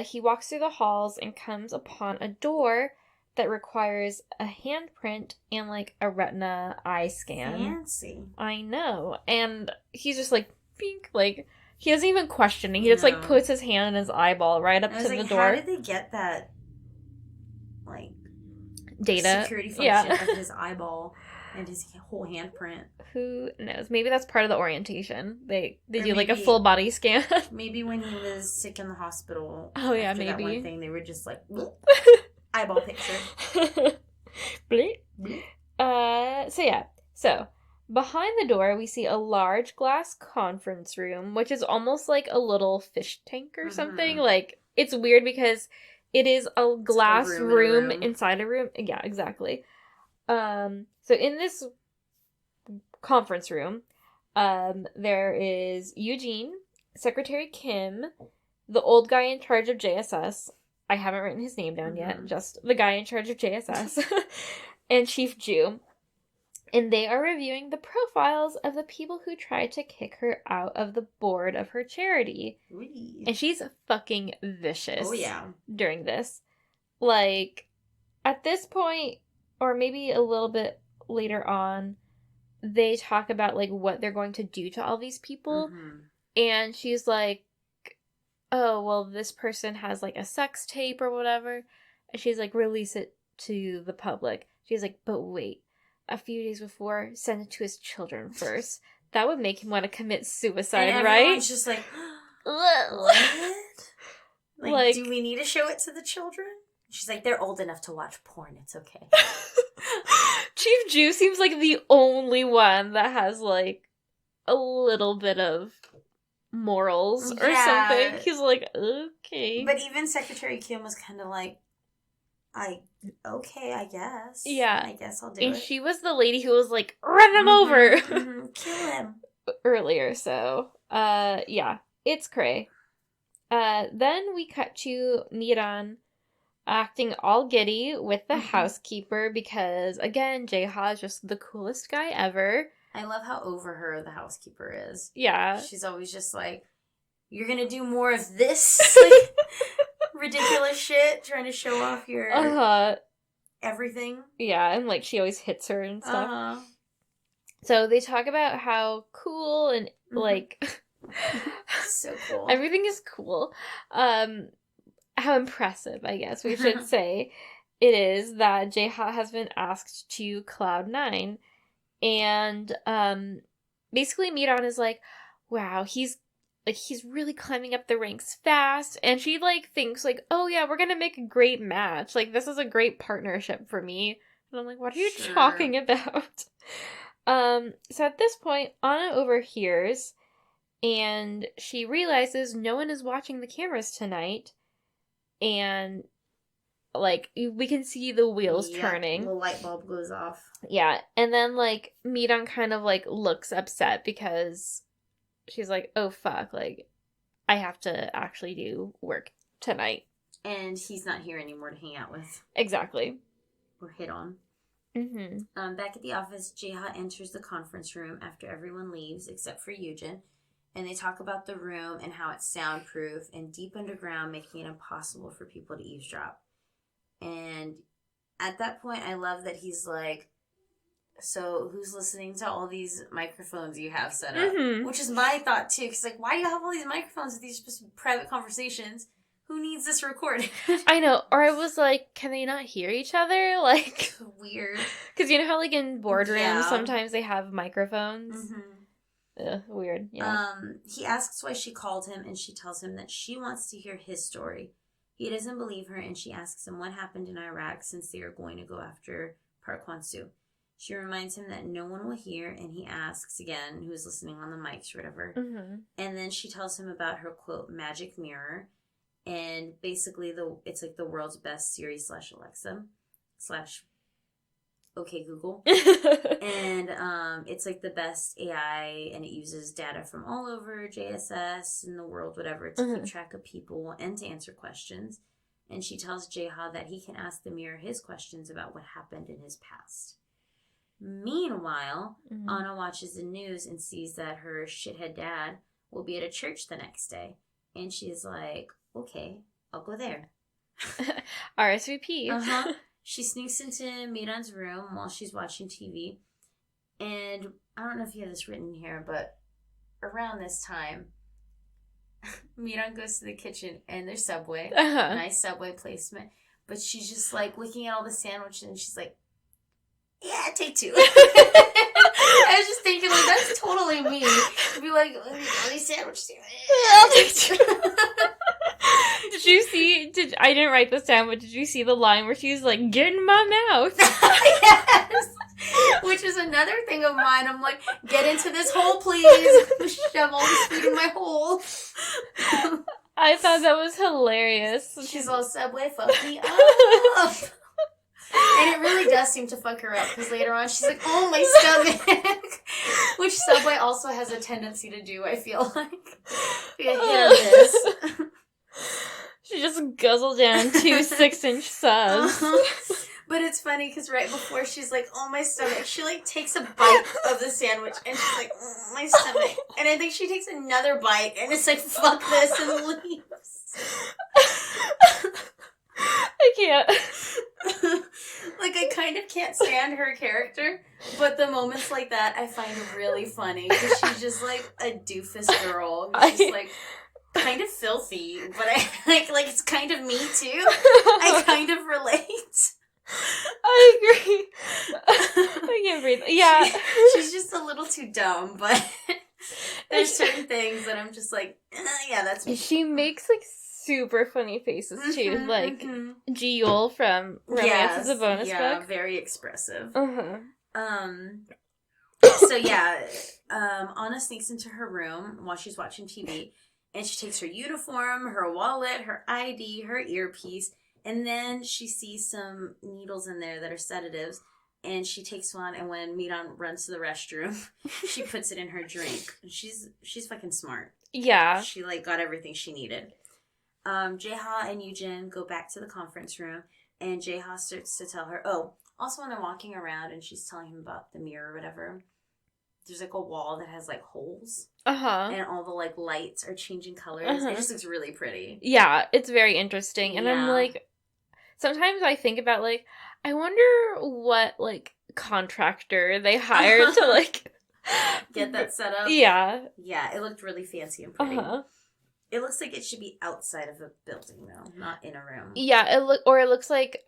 He walks through the halls and comes upon a door that requires a handprint and, like, a retina eye scan. Fancy. I know. And he's just, like, pink. Like, he doesn't even question it. He just, like, puts his hand in his eyeball right up to the door. How did they get that, like, data? Security function of his eyeball and his whole handprint? Who knows? Maybe that's part of the orientation. They do, like, a full body scan. Maybe when he was sick in the hospital. Oh, yeah, maybe. That one thing, they were just, like... eyeball picture. Bleep. Bleep. So behind the door we see a large glass conference room, which is almost like a little fish tank or something. Like, it's weird because it is a glass room inside a room. Yeah, exactly. So in this conference room, there is Eugene, Secretary Kim, the old guy in charge of JSS. I haven't written his name down yet, just the guy in charge of JSS, and Chief Ju. And they are reviewing the profiles of the people who tried to kick her out of the board of her charity. Wee. And she's fucking vicious. Oh, yeah. During this. Like, at this point, or maybe a little bit later on, they talk about, like, what they're going to do to all these people. And she's like, oh, well, this person has, like, a sex tape or whatever. And she's like, release it to the public. She's like, but wait, a few days before, send it to his children first. That would make him want to commit suicide, and right? Everyone's just like, what? Like, do we need to show it to the children? She's like, they're old enough to watch porn. It's okay. Chief Ju seems like the only one that has, like, a little bit of morals or something. He's like, okay. But even Secretary Kim was kind of like, okay, I guess. Yeah. I guess I'll do it. And she was the lady who was like, run him over! Kill him. Earlier, so. Yeah. It's cray. Then we cut to Miran acting all giddy with the housekeeper because, again, Jaeha is just the coolest guy ever. I love how over her the housekeeper is. Yeah. She's always just like, you're gonna do more of this? Like, ridiculous shit, trying to show off your everything. Yeah, and, like, she always hits her and stuff. So they talk about how cool and, like... so cool. Everything is cool. How impressive, I guess we should say, it is that Jaeha has been asked to Cloud 9. And basically Miran is like, wow, he's like, he's really climbing up the ranks fast, and she, like, thinks, like, oh, yeah, we're gonna make a great match. Like, this is a great partnership for me. And I'm like, what are you talking about? So at this point, Anna overhears, and she realizes no one is watching the cameras tonight, and, like, we can see the wheels turning. The light bulb goes off. Yeah, and then, like, Miran kind of, like, looks upset because she's like, oh, fuck, like, I have to actually do work tonight. And he's not here anymore to hang out with. Exactly. Or hit on. Mm-hmm. Back at the office, Jaeha enters the conference room after everyone leaves except for Yujin. And they talk about the room and how it's soundproof and deep underground, making it impossible for people to eavesdrop. And at that point, I love that he's like, so who's listening to all these microphones you have set up? Mm-hmm. Which is my thought, too. Because, like, why do you have all these microphones if these are just private conversations? Who needs this recording? I know. Or I was like, can they not hear each other? Like, weird. Because you know how, like, in boardrooms, sometimes they have microphones? Mm-hmm. Ugh, weird. Yeah. He asks why she called him, and she tells him that she wants to hear his story. He doesn't believe her, and she asks him what happened in Iraq since they are going to go after Park Hwan-soo. She reminds him that no one will hear, and he asks again who's listening on the mics or whatever. Mm-hmm. And then she tells him about her, quote, magic mirror. And basically, it's like the world's best Siri / Alexa / OK Google. And it's like the best AI, and it uses data from all over JSS in the world, whatever, to keep track of people and to answer questions. And she tells Jaeha that he can ask the mirror his questions about what happened in his past. Meanwhile, Anna watches the news and sees that her shithead dad will be at a church the next day. And she's like, okay, I'll go there. RSVP. She sneaks into Miran's room while she's watching TV. And I don't know if you have this written here, but around this time, Miran goes to the kitchen and there's Subway. Nice Subway placement. But she's just like looking at all the sandwiches and she's like, yeah, take 2. I was just thinking, like, that's totally me. To be like, all these sandwiches. I'll take 2. Did you see, I didn't write this down, but did you see the line where she's like, get in my mouth? Yes! Which is another thing of mine. I'm like, get into this hole, please. Shove all this food in my hole. I thought that was hilarious. She's all, Subway, fuck me up. And it really does seem to fuck her up, because later on she's like, oh, my stomach. Which Subway also has a tendency to do, I feel like. Be a hit or miss. She just guzzled down 2 6-inch subs. But it's funny, because right before she's like, oh, my stomach, she, like, takes a bite of the sandwich, and she's like, oh, my stomach. And I think she takes another bite, and it's like, fuck this, and leaves. I can't. Like, I kind of can't stand her character, but the moments like that I find really funny, because she's just, like, a doofus girl. She's, like, kind of filthy, but I, like, it's kind of me, too. I kind of relate. I agree. I can't breathe. Yeah. She's just a little too dumb, but there's certain things that I'm just like, yeah, that's me. She makes, like, super funny faces, too. Like, Ji-Yul from Romance is a Bonus Book. Yeah, very expressive. So, yeah, Anna sneaks into her room while she's watching TV, and she takes her uniform, her wallet, her ID, her earpiece, and then she sees some needles in there that are sedatives, and she takes one, and when Miran runs to the restroom, she puts it in her drink. She's fucking smart. Yeah. She, like, got everything she needed. Jaeha and Yujin go back to the conference room, and Jaeha starts to tell her, also when they're walking around and she's telling him about the mirror or whatever, there's, like, a wall that has, like, holes. And all the, like, lights are changing colors. It just looks really pretty. Yeah, it's very interesting. And I'm, like, sometimes I think about, like, I wonder what, like, contractor they hired to, like... get that set up. Yeah. Yeah, it looked really fancy and pretty. It looks like it should be outside of a building, though, not in a room. Yeah, it looks like,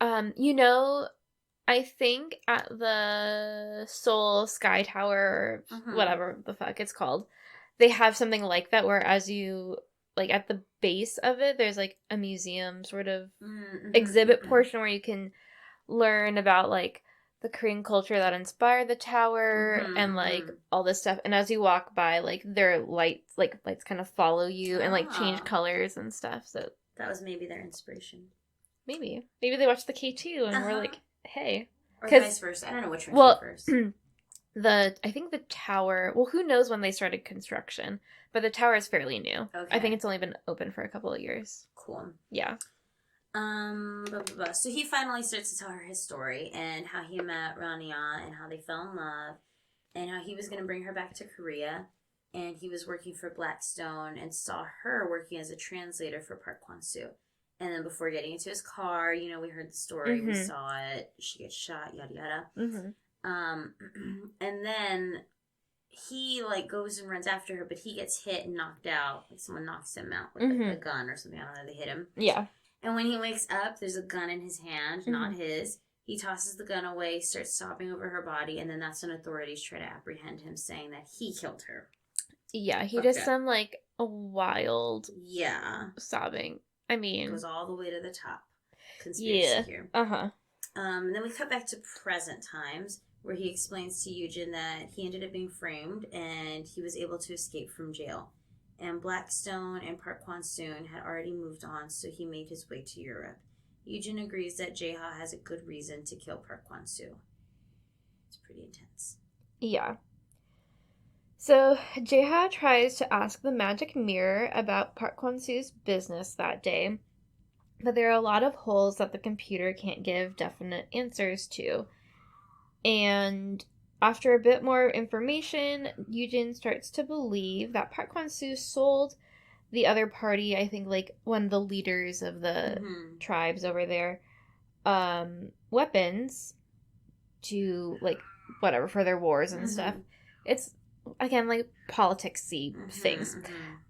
I think at the Seoul Sky Tower, whatever the fuck it's called, they have something like that where as you, like, at the base of it, there's, like, a museum sort of exhibit portion where you can learn about, like, the Korean culture that inspired the tower and, like, all this stuff. And as you walk by, like, their lights kind of follow you and, like, change colors and stuff. So that was maybe their inspiration. Maybe they watched the K2 and were like, hey. Or vice versa. I don't know which one came first. I think the tower, well, who knows when they started construction, but the tower is fairly new. Okay. I think it's only been open for a couple of years. Cool. Yeah. So he finally starts to tell her his story and how he met Rania and how they fell in love and how he was going to bring her back to Korea, and he was working for Blackstone and saw her working as a translator for Park Kwon-soo. And then before getting into his car, you know, we heard the story, we saw it, she gets shot, yada yada. And then he, like, goes and runs after her, but he gets hit and knocked out. Like, someone knocks him out with a gun or something. I don't know, they hit him. Yeah. And when he wakes up, there's a gun in his hand, not his. He tosses the gun away, starts sobbing over her body, and then that's when authorities try to apprehend him, saying that he killed her. Yeah, he does some, like, a wild sobbing. I mean... It goes all the way to the top. Conspiracy here. And then we cut back to present times, where he explains to Yoojin that he ended up being framed, and he was able to escape from jail. And Blackstone and Park Kwon-soon had already moved on, so he made his way to Europe. Yoojin agrees that Jae-ha has a good reason to kill Park Kwon-soo. It's pretty intense. Yeah. So Jae-ha tries to ask the magic mirror about Park Kwon-soo's business that day, but there are a lot of holes that the computer can't give definite answers to. And after a bit more information, Yoojin starts to believe that Park Kwon-soo sold the other party, I think, like, one of the leaders of the tribes over there, weapons to, like, whatever, for their wars and stuff. It's, again, like, politics-y things.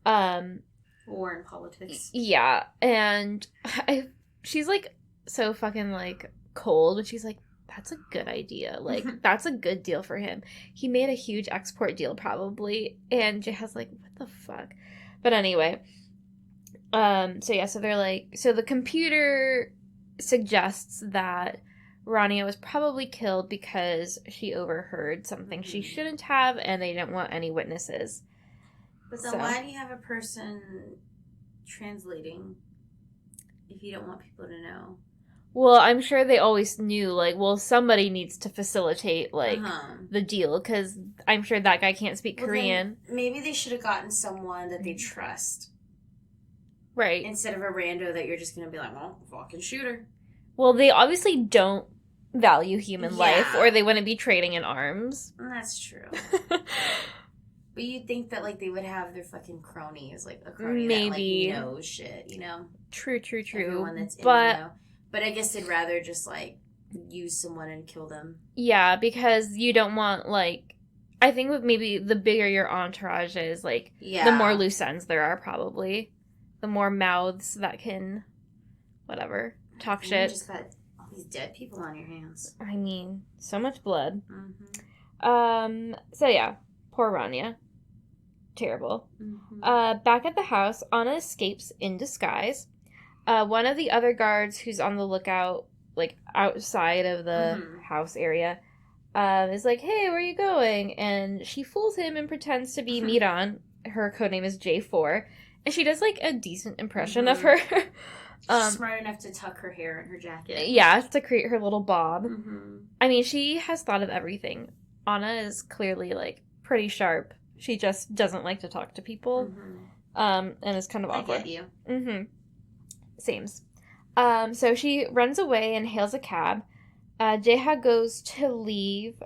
War and politics. Yeah, and she's, like, so fucking, like, cold, but she's like, that's a good idea. Like, that's a good deal for him. He made a huge export deal, probably. And Jaeha's like, what the fuck? But anyway. So they're like... So the computer suggests that Rania was probably killed because she overheard something she shouldn't have, and they didn't want any witnesses. But then why do you have a person translating if you don't want people to know? Well, I'm sure they always knew, like, well, somebody needs to facilitate, like, the deal, because I'm sure that guy can't speak Korean. Maybe they should have gotten someone that they trust. Right. Instead of a rando that you're just going to be like, well, fucking shoot her. Well, they obviously don't value human life, or they wouldn't be trading in arms. That's true. But you'd think that, like, they would have their fucking cronies, like, a crony that, like, knows shit, you know? True. Everyone that's in the know. But I guess they'd rather just, like, use someone and kill them. Yeah, because you don't want, like... I think with maybe the bigger your entourage is, like, the more loose ends there are, probably. The more mouths that can, whatever, talk shit. You just got all these dead people on your hands. I mean, so much blood. So yeah, poor Rania. Terrible. Back at the house, Anna escapes in disguise. One of the other guards who's on the lookout, like, outside of the house area, is like, hey, where are you going? And she fools him and pretends to be Miran. Her codename is J4. And she does, like, a decent impression of her. She's smart enough to tuck her hair in her jacket. Yeah, to create her little bob. I mean, she has thought of everything. Anna is clearly, like, pretty sharp. She just doesn't like to talk to people. And is kind of awkward. I get you. Seems. So she runs away and hails a cab. Jae-ha goes to leave.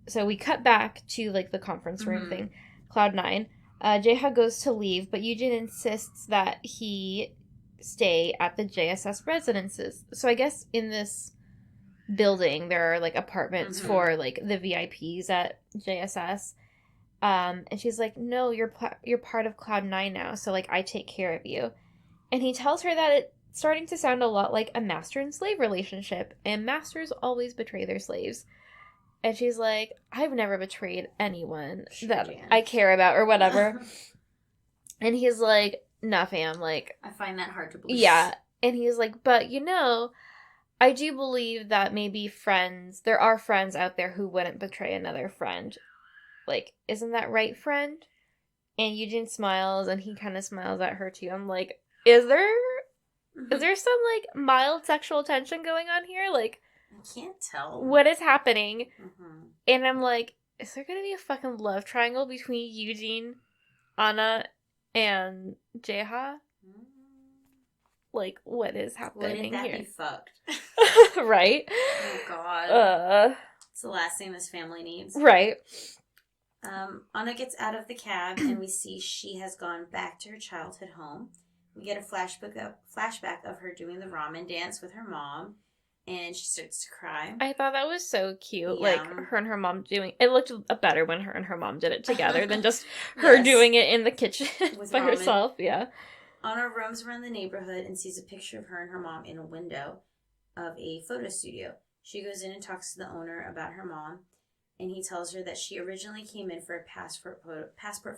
So we cut back to, like, the conference room thing. Cloud 9. Jae-ha goes to leave, but Yoojin insists that he stay at the JSS residences. So I guess in this building, there are, like, apartments for, like, the VIPs at JSS. And she's like, no, you're part of Cloud 9 now, so, like, I take care of you. And he tells her that it's starting to sound a lot like a master and slave relationship, and masters always betray their slaves. And she's like, I've never betrayed anyone that I care about or whatever. And he's like, nah, fam, like... I find that hard to believe. Yeah. And he's like, but, you know, I do believe that maybe there are friends out there who wouldn't betray another friend. Like, isn't that right, friend? And Eugene smiles, and he kind of smiles at her, too. I'm like, is there some, like, mild sexual tension going on here? Like... I can't tell. What is happening? Mm-hmm. And I'm like, is there gonna be a fucking love triangle between Eugene, Anna, and Jeha? Mm. Like, what is happening here? Wouldn't that be fucked? Right? Oh, God. It's the last thing this family needs. Right. Anna gets out of the cab, and we see she has gone back to her childhood home. We get a flashback of her doing the ramen dance with her mom. And she starts to cry. I thought that was so cute. Yeah. Like, her and her mom doing... It looked better when her and her mom did it together than just her doing it in the kitchen by herself. Yeah. Anna roams around the neighborhood and sees a picture of her and her mom in a window of a photo studio. She goes in and talks to the owner about her mom. And he tells her that she originally came in for a passport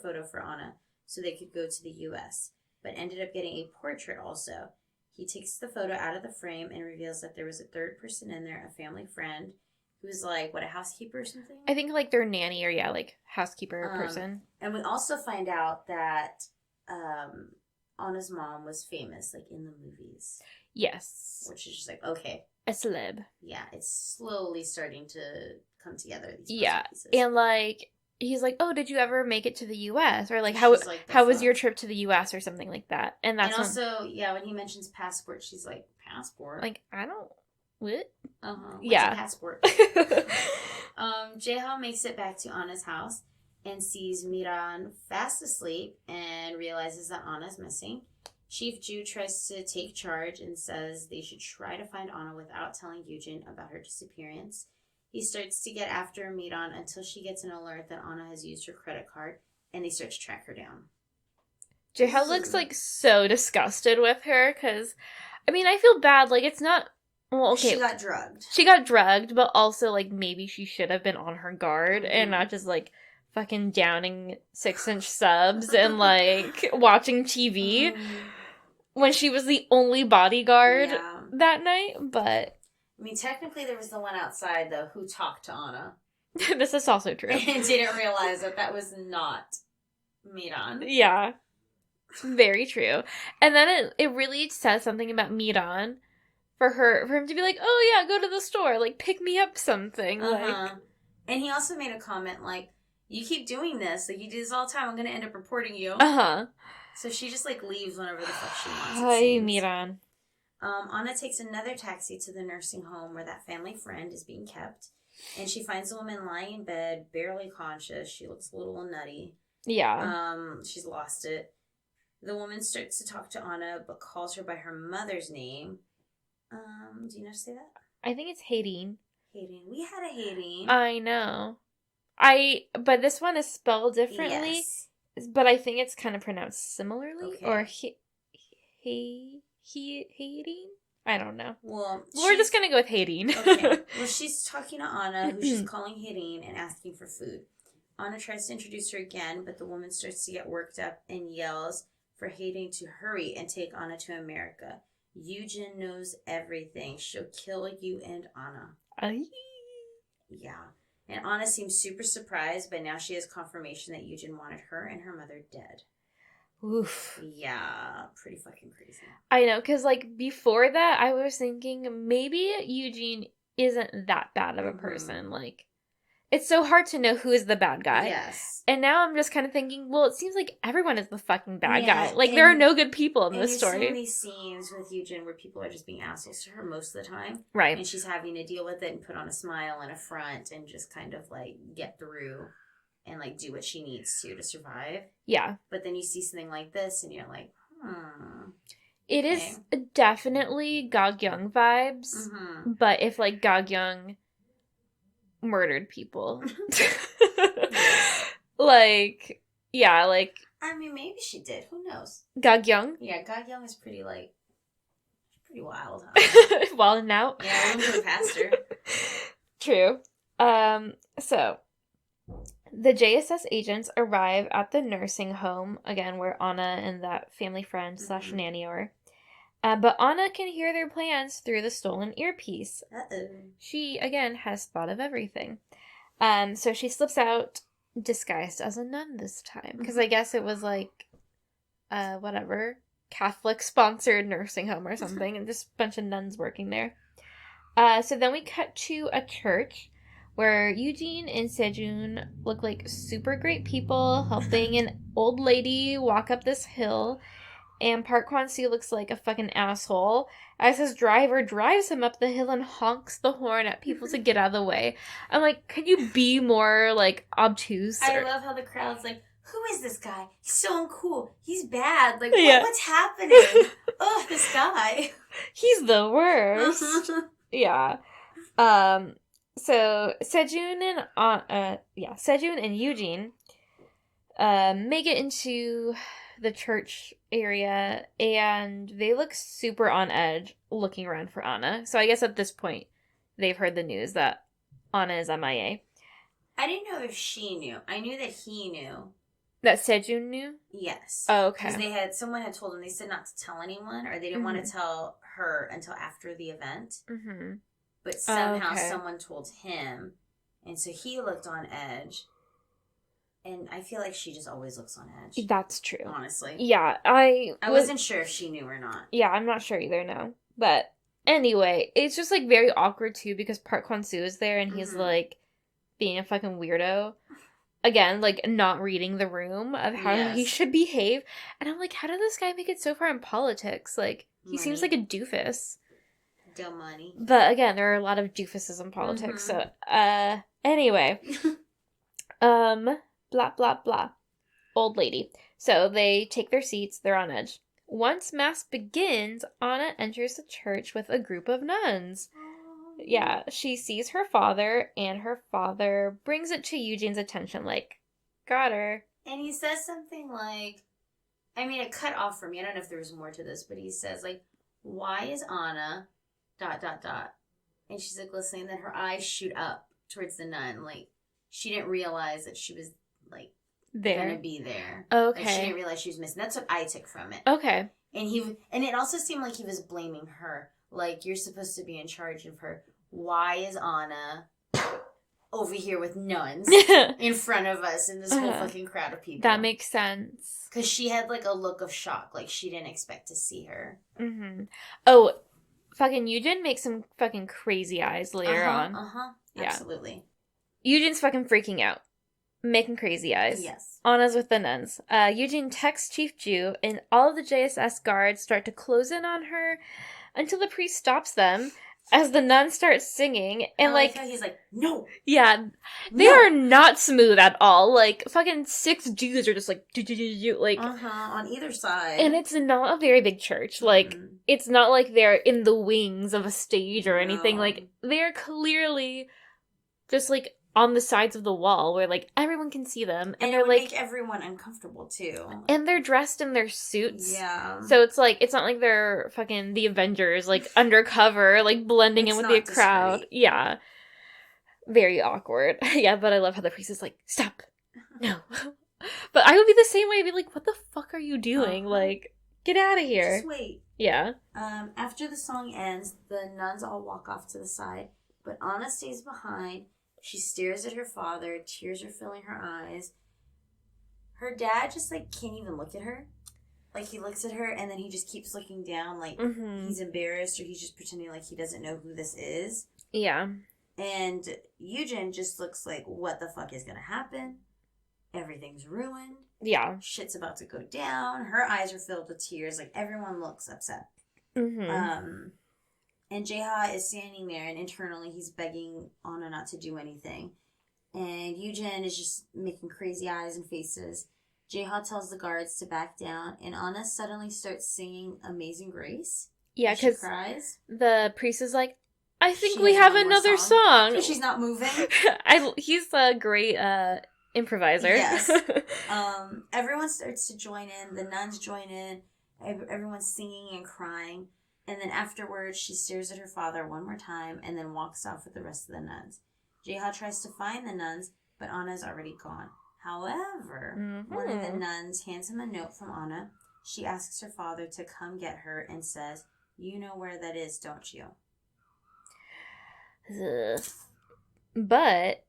photo for Anna so they could go to the U.S. But ended up getting a portrait also. He takes the photo out of the frame and reveals that there was a third person in there, a family friend, who was like, a housekeeper or something? I think like their nanny or, like, housekeeper person. And we also find out that Anna's mom was famous, like, in the movies. Yes. Which is just like, okay. A celeb. Yeah, it's slowly starting to come together. These pieces. And, like... He's like, oh, did you ever make it to the U.S.? Or, like, how was your trip to the U.S. or something like that? And that's also, when he mentions passport, she's like, passport? Like, I don't... What? Uh-huh. What's a passport? Jeha makes it back to Anna's house and sees Miran fast asleep and realizes that Anna's missing. Chief Ju tries to take charge and says they should try to find Anna without telling Eugene about her disappearance. He starts to get after Miran until she gets an alert that Anna has used her credit card, and they start to track her down. Jeha looks, like, so disgusted with her, because, I mean, I feel bad, like, it's not, well, okay. She got drugged. She got drugged, but also, like, maybe she should have been on her guard, and not just, like, fucking downing 6-inch subs and, like, watching TV when she was the only bodyguard that night, but... I mean, technically there was the one outside, though, who talked to Anna. This is also true. And didn't realize that was not Miran. Yeah. Very true. And then it really says something about Miran for him to be like, oh yeah, go to the store, like, pick me up something. Like. And he also made a comment like, you keep doing this, like, you do this all the time, I'm gonna end up reporting you. So she just, like, leaves whenever the fuck she wants. Hi, Miran. Anna takes another taxi to the nursing home where that family friend is being kept. And she finds a woman lying in bed, barely conscious. She looks a little nutty. Yeah. She's lost it. The woman starts to talk to Anna, but calls her by her mother's name. Do you know how to say that? I think it's Haydeen. Haydeen. We had a Haydeen. I know. But this one is spelled differently. Yes. But I think it's kind of pronounced similarly. Okay. Or Haydeen? I don't know. Well, we're just gonna go with Haydeen. Okay. Well, she's talking to Anna, who she's calling Haydeen, and asking for food. Anna tries to introduce her again, but the woman starts to get worked up and yells for Haydeen to hurry and take Anna to America. Eugene knows everything. She'll kill you and Anna. Yeah. And Anna seems super surprised, but now she has confirmation that Eugene wanted her and her mother dead. Oof. Yeah, pretty fucking crazy. I know, because, like, before that, I was thinking maybe Eugene isn't that bad of a person. Like, it's so hard to know who is the bad guy. Yes. And now I'm just kind of thinking, well, it seems like everyone is the fucking bad guy. Like, there are no good people in this story. And you're seeing these scenes with Eugene where people are just being assholes to her most of the time. Right. And she's having to deal with it and put on a smile and a front and just kind of, like, get through and, like, do what she needs to survive. Yeah. But then you see something like this and you're like, It is definitely Gog-Young vibes, but if, like, Gog-Young murdered people. Like, yeah, like... I mean, maybe she did. Who knows? Gog-Young? Yeah, Gog-Young is pretty, like, pretty wild, huh? Wild and out? Yeah, I wouldn't go past her. True. So the JSS agents arrive at the nursing home, again, where Anna and that family friend / nanny are. But Anna can hear their plans through the stolen earpiece. Uh-oh. She, again, has thought of everything. So she slips out disguised as a nun this time. Because I guess it was like, whatever, Catholic-sponsored nursing home or something. And just a bunch of nuns working there. So then we cut to a church where Eugene and Sejun look like super great people helping an old lady walk up this hill. And Park Kwan-soo looks like a fucking asshole as his driver drives him up the hill and honks the horn at people to get out of the way. I'm like, can you be more, like, obtuse? I love how the crowd's like, who is this guy? He's so uncool. He's bad. Like, what's happening? Oh, this guy. He's the worst. Yeah. So Sejun and Eugene make it into the church area, and they look super on edge looking around for Anna. So I guess at this point, they've heard the news that Anna is MIA. I didn't know if she knew. I knew that he knew. That Sejun knew? Yes. Oh, okay. Because someone had told them, they said not to tell anyone, or they didn't want to tell her until after the event. Mm-hmm. But somehow someone told him, and so he looked on edge. And I feel like she just always looks on edge. That's true. Honestly. Yeah, I wasn't sure if she knew or not. Yeah, I'm not sure either, no. But anyway, it's just, like, very awkward, too, because Park Kwan-soo is there, and he's, like, being a fucking weirdo. Again, like, not reading the room of how he should behave. And I'm like, how did this guy make it so far in politics? Like, he seems like a doofus. Dumb money. But, again, there are a lot of doofuses in politics, so, anyway. Blah, blah, blah. Old lady. So they take their seats. They're on edge. Once Mass begins, Anna enters the church with a group of nuns. Yeah, she sees her father, and her father brings it to Eugene's attention, like, got her. And he says something like, I mean, it cut off for me. I don't know if there was more to this, but he says, like, why is Anna ... And she's, like, listening, and then her eyes shoot up towards the nun, like, she didn't realize that she was, like, gonna be there. Okay. Like, she didn't realize she was missing. That's what I took from it. Okay. And it also seemed like he was blaming her. Like, you're supposed to be in charge of her. Why is Anna over here with nuns in front of us in this whole fucking crowd of people? That makes sense. Because she had, like, a look of shock. Like, she didn't expect to see her. Mm-hmm. Oh, fucking Eugene makes some fucking crazy eyes later on. Yeah. Absolutely. Eugene's fucking freaking out. Making crazy eyes. Yes. Anna's with the nuns. Eugene texts Chief Ju, and all of the JSS guards start to close in on her until the priest stops them as the nuns start singing. And, like, he's like, no! Yeah. They are not smooth at all. Like, fucking 6 dudes are just like, like... on either side. And it's not a very big church. Like, it's not like they're in the wings of a stage or anything. Like, they're clearly just, like, on the sides of the wall where, like, everyone can see them. And they're, like... make everyone uncomfortable, too. And they're dressed in their suits. Yeah. So it's, like, it's not like they're fucking the Avengers, like, undercover, like, blending in with the crowd. Discreet. Yeah. Very awkward. Yeah, but I love how the priest is like, stop. No. But I would be the same way. I'd be like, what the fuck are you doing? Like, get out of here. Just wait. Yeah. After the song ends, the nuns all walk off to the side, but Anna stays behind. She stares at her father. Tears are filling her eyes. Her dad just, like, can't even look at her. Like, he looks at her, and then he just keeps looking down, like, he's embarrassed, or he's just pretending like he doesn't know who this is. Yeah. And Eugene just looks like, what the fuck is gonna happen? Everything's ruined. Yeah. Shit's about to go down. Her eyes are filled with tears. Like, everyone looks upset. And Jaeha is standing there, and internally he's begging Anna not to do anything. And Eugene is just making crazy eyes and faces. Jaeha tells the guards to back down, and Anna suddenly starts singing Amazing Grace. Yeah, because the priest is like, I think we have another song. So she's not moving. He's a great improviser. Yes. Everyone starts to join in. The nuns join in. Everyone's singing and crying. And then afterwards, she stares at her father one more time and then walks off with the rest of the nuns. Jaeha tries to find the nuns, but Anna's already gone. However, one of the nuns hands him a note from Anna. She asks her father to come get her and says, "You know where that is, don't you?" Ugh. But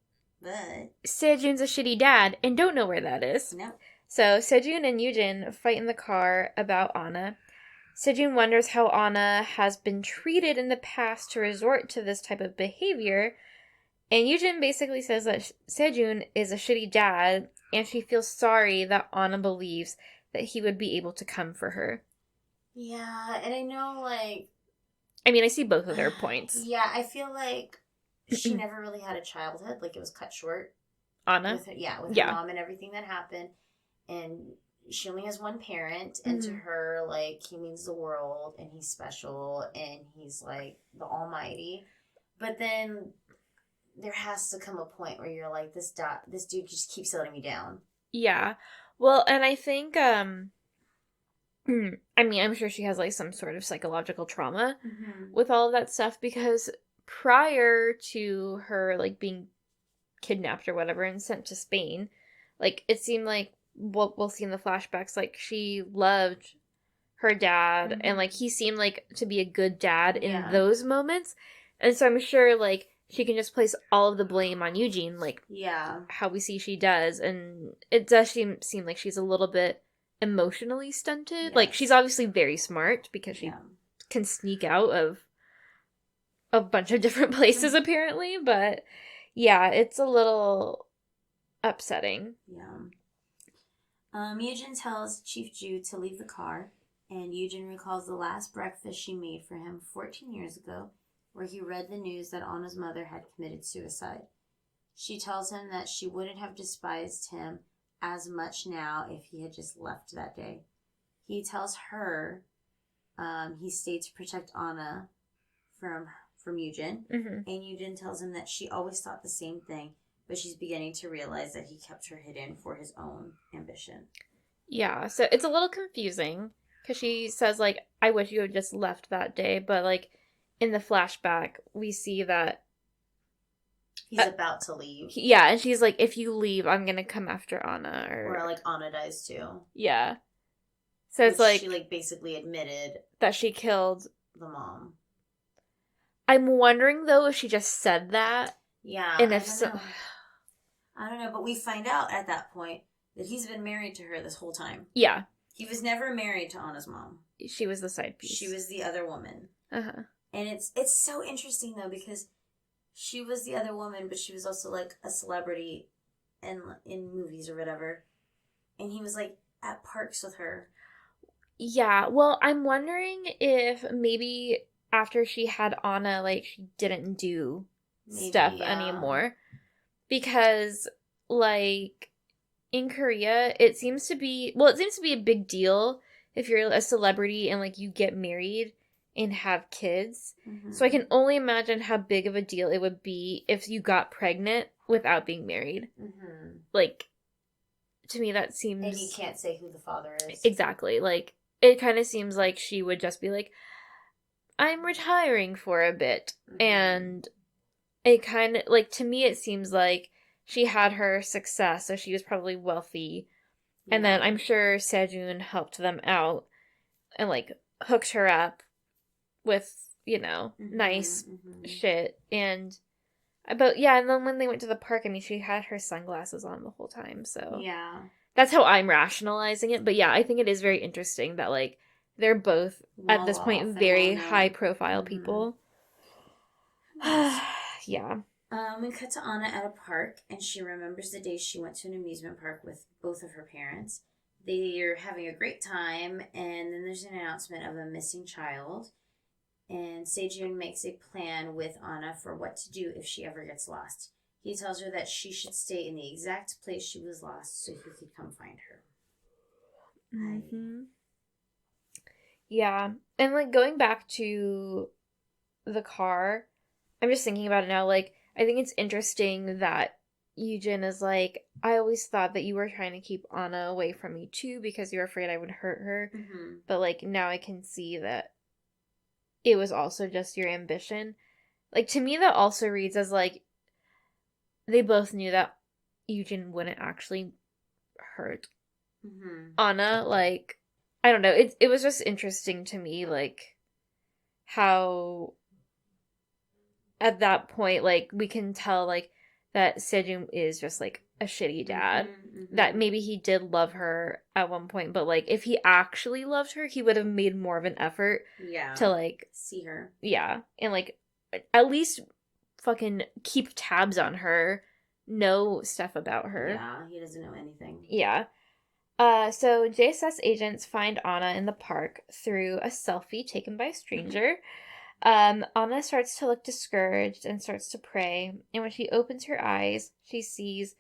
Sejun's a shitty dad and don't know where that is. No. So Sejun and Yujin fight in the car about Anna. Sejun wonders how Anna has been treated in the past to resort to this type of behavior. And Yujin basically says that Sejun is a shitty dad, and she feels sorry that Anna believes that he would be able to come for her. Yeah, and I know, like... I mean, I see both of their points. Yeah, I feel like she never really had a childhood. Like, it was cut short. Anna? With her mom and everything that happened. And she only has one parent, and to her, like, he means the world, and he's special, and he's, like, the almighty. But then there has to come a point where you're like, this dude just keeps letting me down. Yeah. Well, and I think, I mean, I'm sure she has, like, some sort of psychological trauma with all of that stuff, because prior to her, like, being kidnapped or whatever and sent to Spain, like, it seemed like, we'll see in the flashbacks, like, she loved her dad, and, like, he seemed like to be a good dad in those moments, and so I'm sure, like, she can just place all of the blame on Eugene, like, how we see she does, and it does seem like she's a little bit emotionally stunted. Yes. Like, she's obviously very smart, because she can sneak out of a bunch of different places, apparently, but, yeah, it's a little upsetting. Eugene tells Chief Jew to leave the car, and Eugene recalls the last breakfast she made for him 14 years ago, where he read the news that Anna's mother had committed suicide. She tells him that she wouldn't have despised him as much now if he had just left that day. He tells her he stayed to protect Anna from Eugene, and Eugene tells him that she always thought the same thing, but she's beginning to realize that he kept her hidden for his own ambition. Yeah, so it's a little confusing, because she says, like, I wish you had just left that day, but, like, in the flashback, we see that he's about to leave. Yeah, and she's like, if you leave, I'm gonna come after Anna. Or like, Anna dies too. Yeah. So it's like... she, like, basically admitted... that she killed... the mom. I'm wondering, though, if she just said that. Yeah, and if I don't know, but we find out at that point that he's been married to her this whole time. Yeah. He was never married to Anna's mom. She was the side piece. She was the other woman. Uh-huh. And it's so interesting, though, because she was the other woman, but she was also, like, a celebrity in movies or whatever. And he was, like, at parks with her. Yeah, well, I'm wondering if maybe after she had Anna, like, she didn't do stuff anymore. Because, like, in Korea, it seems to be a big deal if you're a celebrity and, like, you get married and have kids. So I can only imagine how big of a deal it would be if you got pregnant without being married. Like, to me that seems... and you can't say who the father is. Exactly. Like, it kind of seems like she would just be like, I'm retiring for a bit. And it kind of, like, to me it seems like she had her success, so she was probably wealthy. And then I'm sure Sejun helped them out and, like, hooked her up with, you know, nice shit. And and then when they went to the park, I mean, she had her sunglasses on the whole time, so that's how I'm rationalizing it. But yeah, I think it is very interesting that, like, they're both at this point very high profile people. Yeah. We cut to Anna at a park, and she remembers the day she went to an amusement park with both of her parents. They're having a great time, and then there's an announcement of a missing child. And Sejun makes a plan with Anna for what to do if she ever gets lost. He tells her that she should stay in the exact place she was lost so he could come find her. Yeah. And, like, going back to the car, I'm just thinking about it now, like, I think it's interesting that Eugene is like, I always thought that you were trying to keep Anna away from me too because you were afraid I would hurt her. But, like, now I can see that it was also just your ambition. Like, to me, that also reads as, like, they both knew that Eugene wouldn't actually hurt Anna. Like, I don't know. It was just interesting to me, like, how at that point, like, we can tell, like, that Sejong is just, like, a shitty dad. That maybe he did love her at one point, but, like, if he actually loved her, he would have made more of an effort to, like, see her. Yeah. And, like, at least fucking keep tabs on her, know stuff about her. Yeah, he doesn't know anything. Yeah. So JSS agents find Anna in the park through a selfie taken by a stranger. Anna starts to look discouraged and starts to pray, and when she opens her eyes, she sees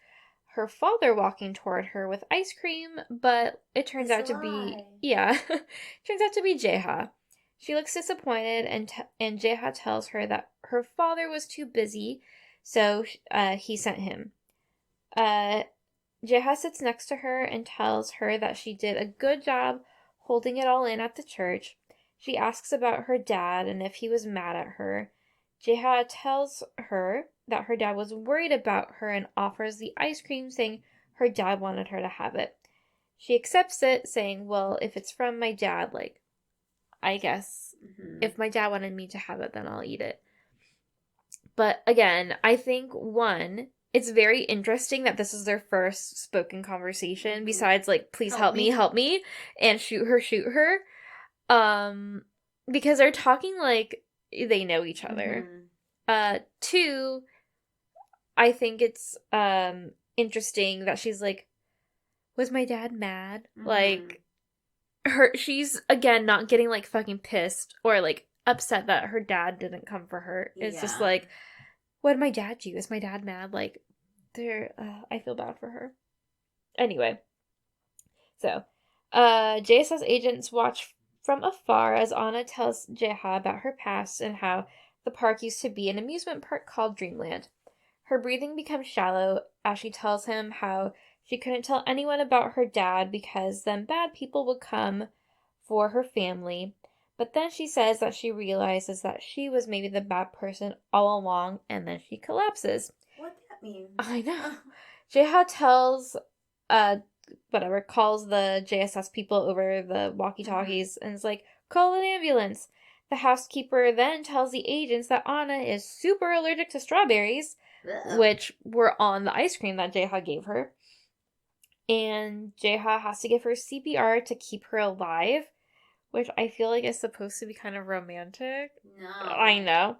her father walking toward her with ice cream, but it turns out to be turns out to be Jaeha. She looks disappointed, and Jaeha tells her that her father was too busy, so he sent him. Jaeha sits next to her and tells her that she did a good job holding it all in at the church. She asks about her dad and if he was mad at her. Jaeha tells her that her dad was worried about her and offers the ice cream, saying her dad wanted her to have it. She accepts it, saying, well, if it's from my dad, like, I guess if my dad wanted me to have it, then I'll eat it. But again, I think, one, it's very interesting that this is their first spoken conversation, besides, like, please help me, and shoot her. Because they're talking like they know each other. Two, I think it's interesting that she's like, was my dad mad? Like, she's again not getting like fucking pissed or like upset that her dad didn't come for her. It's just like, what did my dad do? Is my dad mad? Like, I feel bad for her. Anyway, so JSS agents watch from afar as Anna tells Jaeha about her past and how the park used to be an amusement park called Dreamland. Her breathing becomes shallow as she tells him how she couldn't tell anyone about her dad because then bad people would come for her family. But then she says that she realizes that she was maybe the bad person all along, and then she collapses. What that mean? I know. Jaeha tells calls the JSS people over the walkie-talkies and is like, call an ambulance. The housekeeper then tells the agents that Anna is super allergic to strawberries, which were on the ice cream that Jaeha gave her. And Jaeha has to give her CPR to keep her alive, which I feel like is supposed to be kind of romantic. No. I know.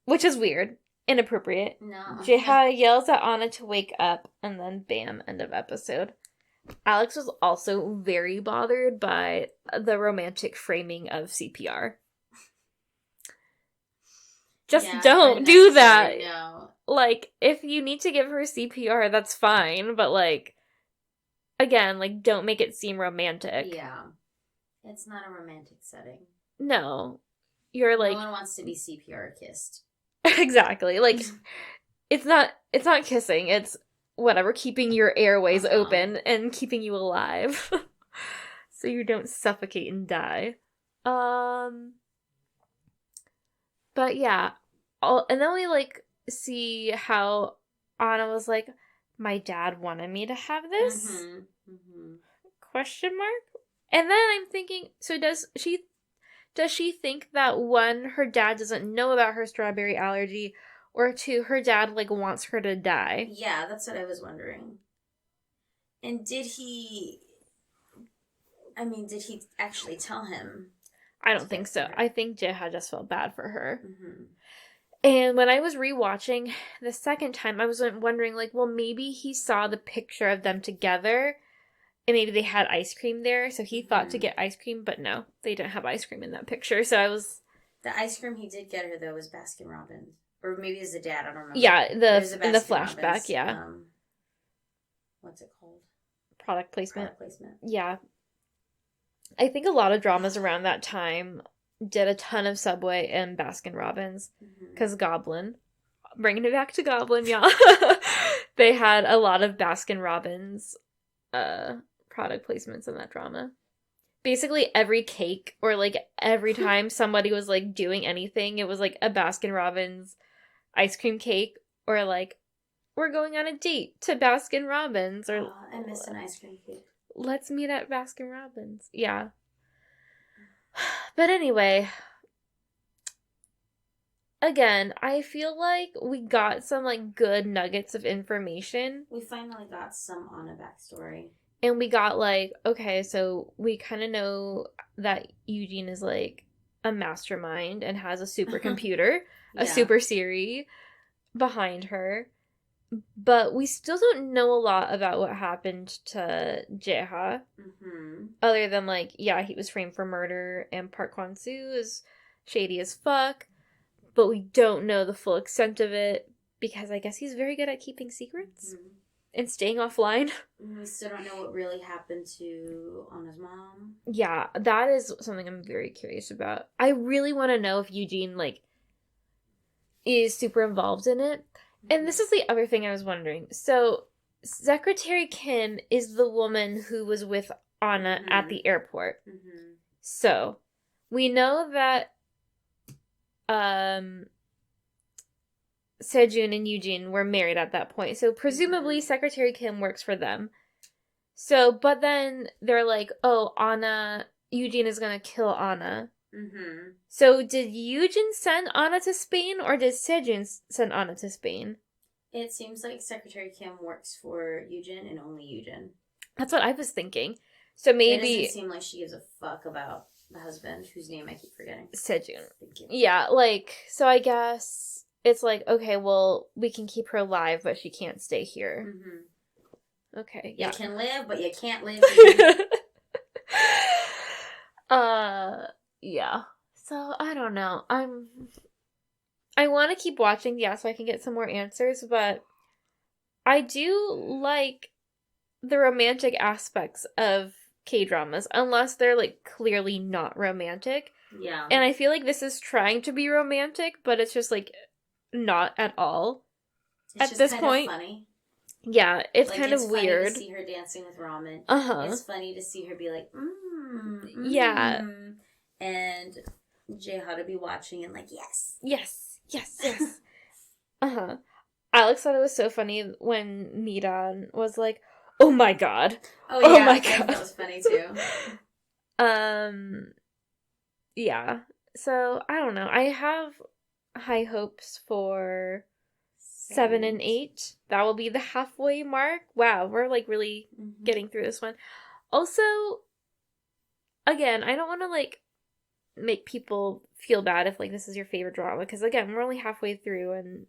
Which is weird. Inappropriate. No. Jaeha yells at Anna to wake up, and then bam, end of episode. Alex was also very bothered by the romantic framing of CPR. Just don't do that. No. Like, if you need to give her CPR, that's fine, but, like, again, like, don't make it seem romantic. Yeah. It's not a romantic setting. No. You're like... No one wants to be CPR kissed. Exactly. Like, it's not kissing, it's whatever, keeping your airways open and keeping you alive. So you don't suffocate and die. But yeah. And then we, like, see how Anna was like, my dad wanted me to have this? Question mark? And then I'm thinking, so does she think that, one, her dad doesn't know about her strawberry allergy, or two, her dad, like, wants her to die? Yeah, that's what I was wondering. And did he actually tell him? I don't think so. I think Jaeha just felt bad for her. And when I was rewatching the second time, I was wondering, like, well, maybe he saw the picture of them together, and maybe they had ice cream there, so he thought to get ice cream, but no, they didn't have ice cream in that picture, so I was... The ice cream he did get her, though, was Baskin Robbins. Or maybe it was the dad, I don't remember. Yeah, in the flashback, Robbins, yeah. What's it called? Product placement. Yeah. I think a lot of dramas around that time did a ton of Subway and Baskin Robbins, because Goblin, bringing it back to Goblin, y'all, they had a lot of Baskin Robbins product placements in that drama. Basically every cake, or like every time somebody was like doing anything, it was like a Baskin Robbins ice cream cake, or like we're going on a date to Baskin Robbins. Or I miss an ice cream cake. Let's meet at Baskin Robbins. Yeah. But anyway, again, I feel like we got some, like, good nuggets of information. We finally got some on a backstory. And we got, like, okay, so we kind of know that Eugene is, like, a mastermind and has a supercomputer, a super Siri behind her. But we still don't know a lot about what happened to Jaeha. Mm-hmm. Other than, like, yeah, he was framed for murder, and Park Kwon-soo is shady as fuck. But we don't know the full extent of it, because I guess he's very good at keeping secrets. Mm-hmm. And staying offline. We still don't know what really happened to Anna's mom. Yeah, that is something I'm very curious about. I really want to know if Eugene, like, is super involved in it. And this is the other thing I was wondering. So, Secretary Kim is the woman who was with Anna at the airport. Mm-hmm. So, we know that Sejun and Eugene were married at that point. So presumably Secretary Kim works for them. So, but then they're like, oh, Eugene is going to kill Anna. Mm-hmm. So did Eugene send Anna to Spain, or did Sejun send Anna to Spain? It seems like Secretary Kim works for Eugene and only Eugene. That's what I was thinking. So maybe... It doesn't seem like she gives a fuck about the husband, whose name I keep forgetting. Sejun. Yeah, like, so I guess... It's like, okay, well, we can keep her alive, but she can't stay here. Mm-hmm. Okay, yeah. You can live, but you can't live. Yeah. So, I don't know. I want to keep watching, yeah, so I can get some more answers, but I do like the romantic aspects of K-dramas, unless they're, like, clearly not romantic. Yeah. And I feel like this is trying to be romantic, but it's just, like, not at all. It's at this point. Funny. Yeah, it's like, kind of weird. It's funny to see her dancing with ramen. It's funny to see her be like, yeah, and Jaeha to be watching and like, yes. Alex thought it was so funny when Miran was like, "Oh my god, oh my god." That was funny too. Yeah. So I don't know. I have high hopes for 7 and 8. That will be the halfway mark. Wow, we're like really getting through this one. Also, again, I don't want to like make people feel bad if like this is your favorite drama, because again, we're only halfway through and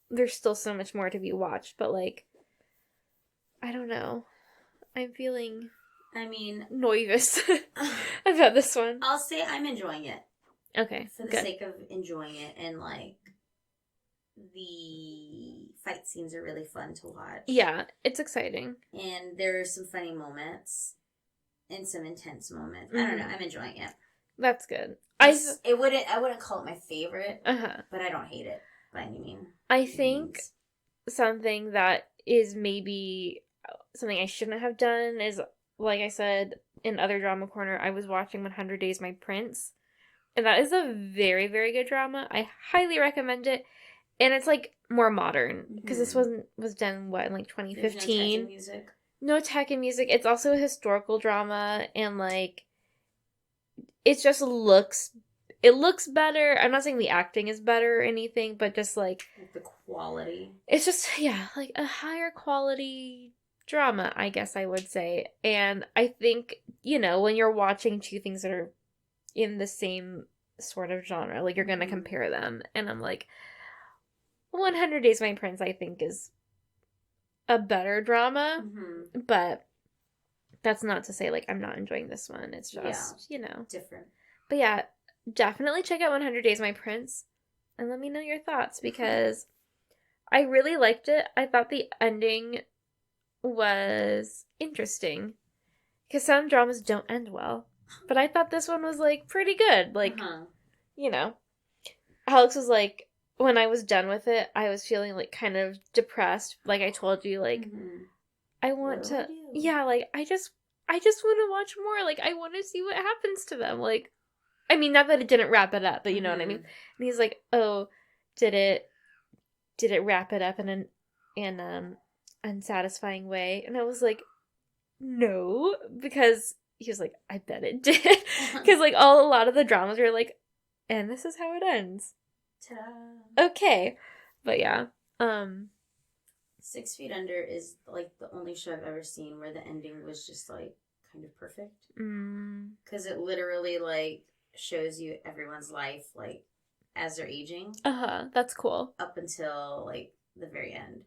there's still so much more to be watched, but like I don't know. I'm feeling nervous about this one. I'll say I'm enjoying it. Okay, for the sake of enjoying it, and like the fight scenes are really fun to watch. Yeah, it's exciting, and there are some funny moments and some intense moments. I don't know. I'm enjoying it. That's good. I wouldn't call it my favorite, but I don't hate it by any means. I think something that is maybe something I shouldn't have done is, like I said in other drama corner, I was watching 100 Days My Prince. And that is a very, very good drama. I highly recommend it. And it's, like, more modern. Because this was done, in, like, 2015? No tech and music. No tech and music. It's also a historical drama. And, like, it just looks... It looks better. I'm not saying the acting is better or anything, but just, like... the quality. It's just, yeah, like, a higher quality drama, I guess I would say. And I think, you know, when you're watching two things that are in the same sort of genre, like, you're gonna compare them, and I'm like, 100 Days My Prince I think is a better drama, but that's not to say like I'm not enjoying this one. It's just you know, different. But yeah, definitely check out 100 Days My Prince and let me know your thoughts, because I really liked it. I thought the ending was interesting, because some dramas don't end well. But I thought this one was, like, pretty good. Like, you know. Alex was like, when I was done with it, I was feeling, like, kind of depressed. Like I told you, like, I want to... Yeah, like, I just want to watch more. Like, I want to see what happens to them. Like, I mean, not that it didn't wrap it up, but you know what I mean? And he's like, oh, did it wrap it up in unsatisfying way. And I was like, no, because he was like, I bet it did. Because like a lot of the dramas are like, and this is how it ends. Ta-da. Okay. But yeah. 6 Feet Under is like the only show I've ever seen where the ending was just like kind of perfect. Because it literally like shows you everyone's life like as they're aging. That's cool. Up until like the very end.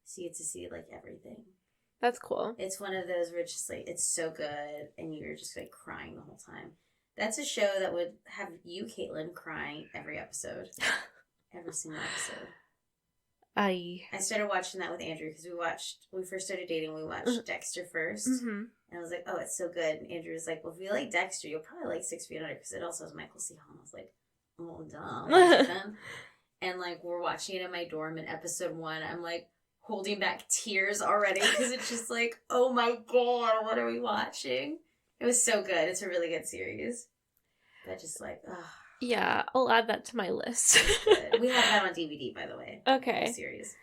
So you get to see like everything. That's cool. It's one of those where it's just like, it's so good and you're just like crying the whole time. That's a show that would have you, Kaitlin, crying every episode. Every single episode. I started watching that with Andrew because when we first started dating, we watched Dexter first. And I was like, oh, it's so good. And Andrew was like, well, if you like Dexter, you'll probably like 6 Feet Under because it also has Michael C. Hall. I was like, oh, dumb. And like, we're watching it in my dorm in episode 1. I'm like holding back tears already because it's just like, oh my God, what are we watching? It was so good. It's a really good series. But just like, ugh. Yeah, I'll add that to my list. We have that on DVD, by the way. Okay. The series.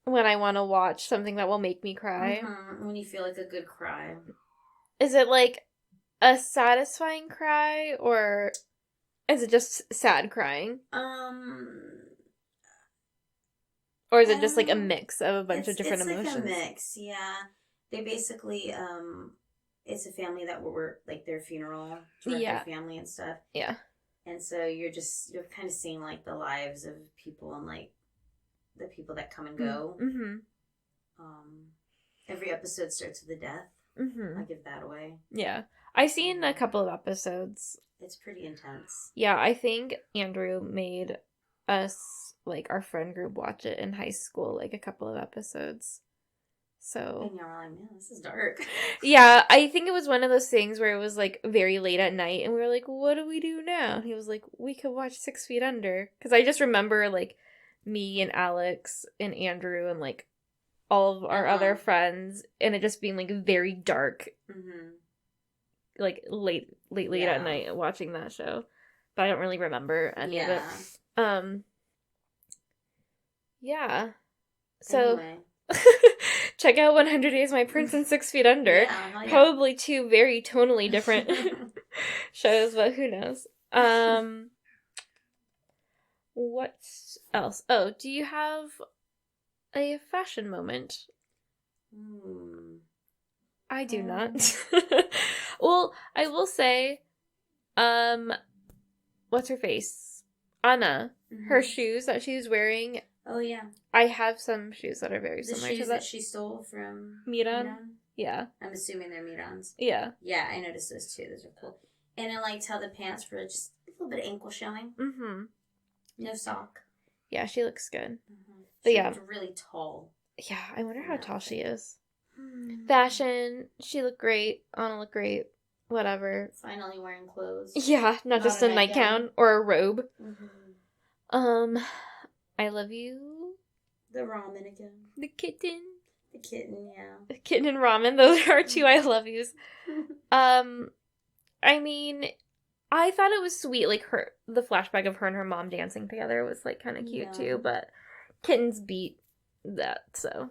When I want to watch something that will make me cry. When you feel like a good cry. Is it like a satisfying cry or is it just sad crying? Or is it just like a mix of a bunch of different emotions? It's like a mix, yeah. They basically, it's a family that were like their funeral, their family and stuff. Yeah. And so you're kind of seeing like the lives of people and like the people that come and go. Every episode starts with a death. I'll give that away. Yeah. I've seen a couple of episodes. It's pretty intense. Yeah, I think Andrew made us, like, our friend group watch it in high school, like, a couple of episodes. So. And y'all were like, man, this is dark. Yeah, I think it was one of those things where it was, like, very late at night, and we were like, what do we do now? And he was like, we could watch 6 Feet Under. Because I just remember, like, me and Alex and Andrew and, like, all of our other friends, and it just being, like, very dark. Like, late at night watching that show. But I don't really remember any of it. Yeah. So, anyway. Check out 100 Days My Prince and 6 Feet Under. Yeah. Probably two very tonally different shows, but who knows. What else? Oh, do you have a fashion moment? I do not. Well, I will say, what's her face? Anna. Her shoes that she's wearing. Oh, yeah. I have some shoes that are very similar to that. The shoes that she stole from Miran? Yeah. I'm assuming they're Miran's. Yeah. Yeah, I noticed those too. Those are cool. And I liked how the pants were just a little bit of ankle showing. No sock. Yeah, she looks good. But she looked really tall. Yeah, I wonder how tall she is. Fashion, she looked great. Anna looked great. Whatever. Finally wearing clothes. Yeah, not just a nightgown or a robe. I love you. The ramen again. The kitten. The kitten, yeah. The kitten and ramen, those are two I love yous. I mean, I thought it was sweet, like the flashback of her and her mom dancing together was like kind of cute too, but kittens beat that, so.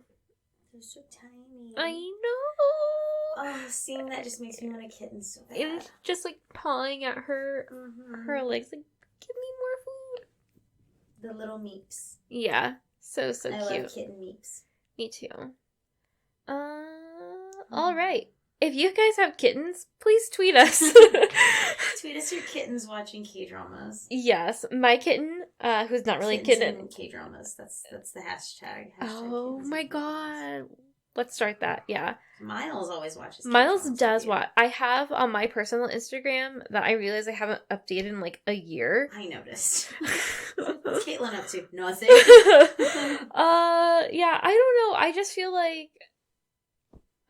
They're so tiny. I know. Oh, seeing that just makes me want a kitten so bad. And just like pawing at her legs, like, give me more food. The little meeps. Yeah, so cute. I love kitten meeps. Me too. All right. If you guys have kittens, please tweet us. Tweet us your kittens watching K-dramas. Yes, my kitten, who's not really kitten. K-dramas. That's the hashtag. Oh my god. Let's start that. Yeah. Miles always watches Miles does watch. I have on my personal Instagram that I realize I haven't updated in like a year. I noticed. What's Kaitlin up to? Nothing. Yeah, I don't know. I just feel like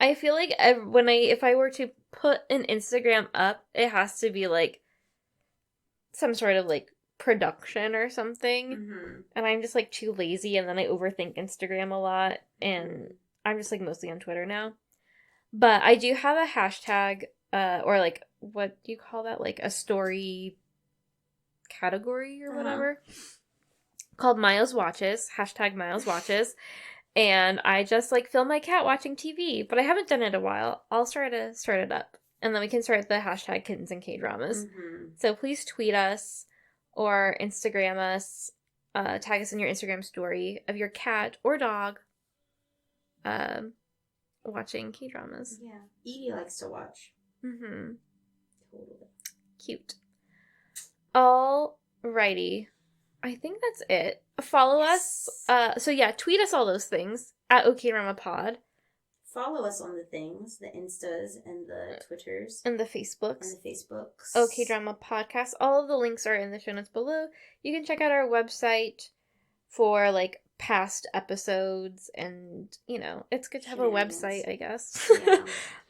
if I were to put an Instagram up, it has to be like some sort of like production or something. And I'm just like too lazy, and then I overthink Instagram a lot, and I'm just like mostly on Twitter now. But I do have a hashtag, or like, what do you call that? Like a story category or whatever, called Miles Watches, hashtag Miles Watches. And I just, like, film my cat watching TV. But I haven't done it in a while. I'll try to start it up. And then we can start the hashtag Kittens and K-Dramas. Mm-hmm. So please tweet us or Instagram us. Tag us in your Instagram story of your cat or dog watching K-Dramas. Yeah. Edie likes to watch. Mm-hmm. Totally. Cute. Alrighty. I think that's it. Follow us. So yeah, tweet us all those things at OKRamaPod. Follow us on the things, the Instas and the Twitters. And the Facebooks. And the Facebooks. OK Drama Podcast. All of the links are in the show notes below. You can check out our website for, like, past episodes, and, you know, it's good to have a website, I guess.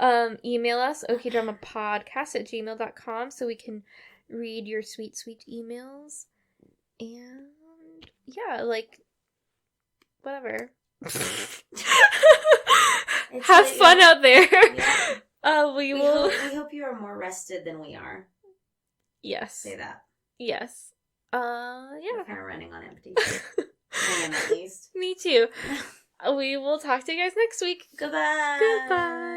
Yeah. Email us, okdramapodcast@gmail.com, so we can read your sweet, sweet emails. And, yeah, like, whatever. Have fun out there. Yeah. We hope you are more rested than we are. Yes. Say that. Yes. Yeah. We're kind of running on empty. I am, at least. Me too. We will talk to you guys next week. Goodbye. Goodbye.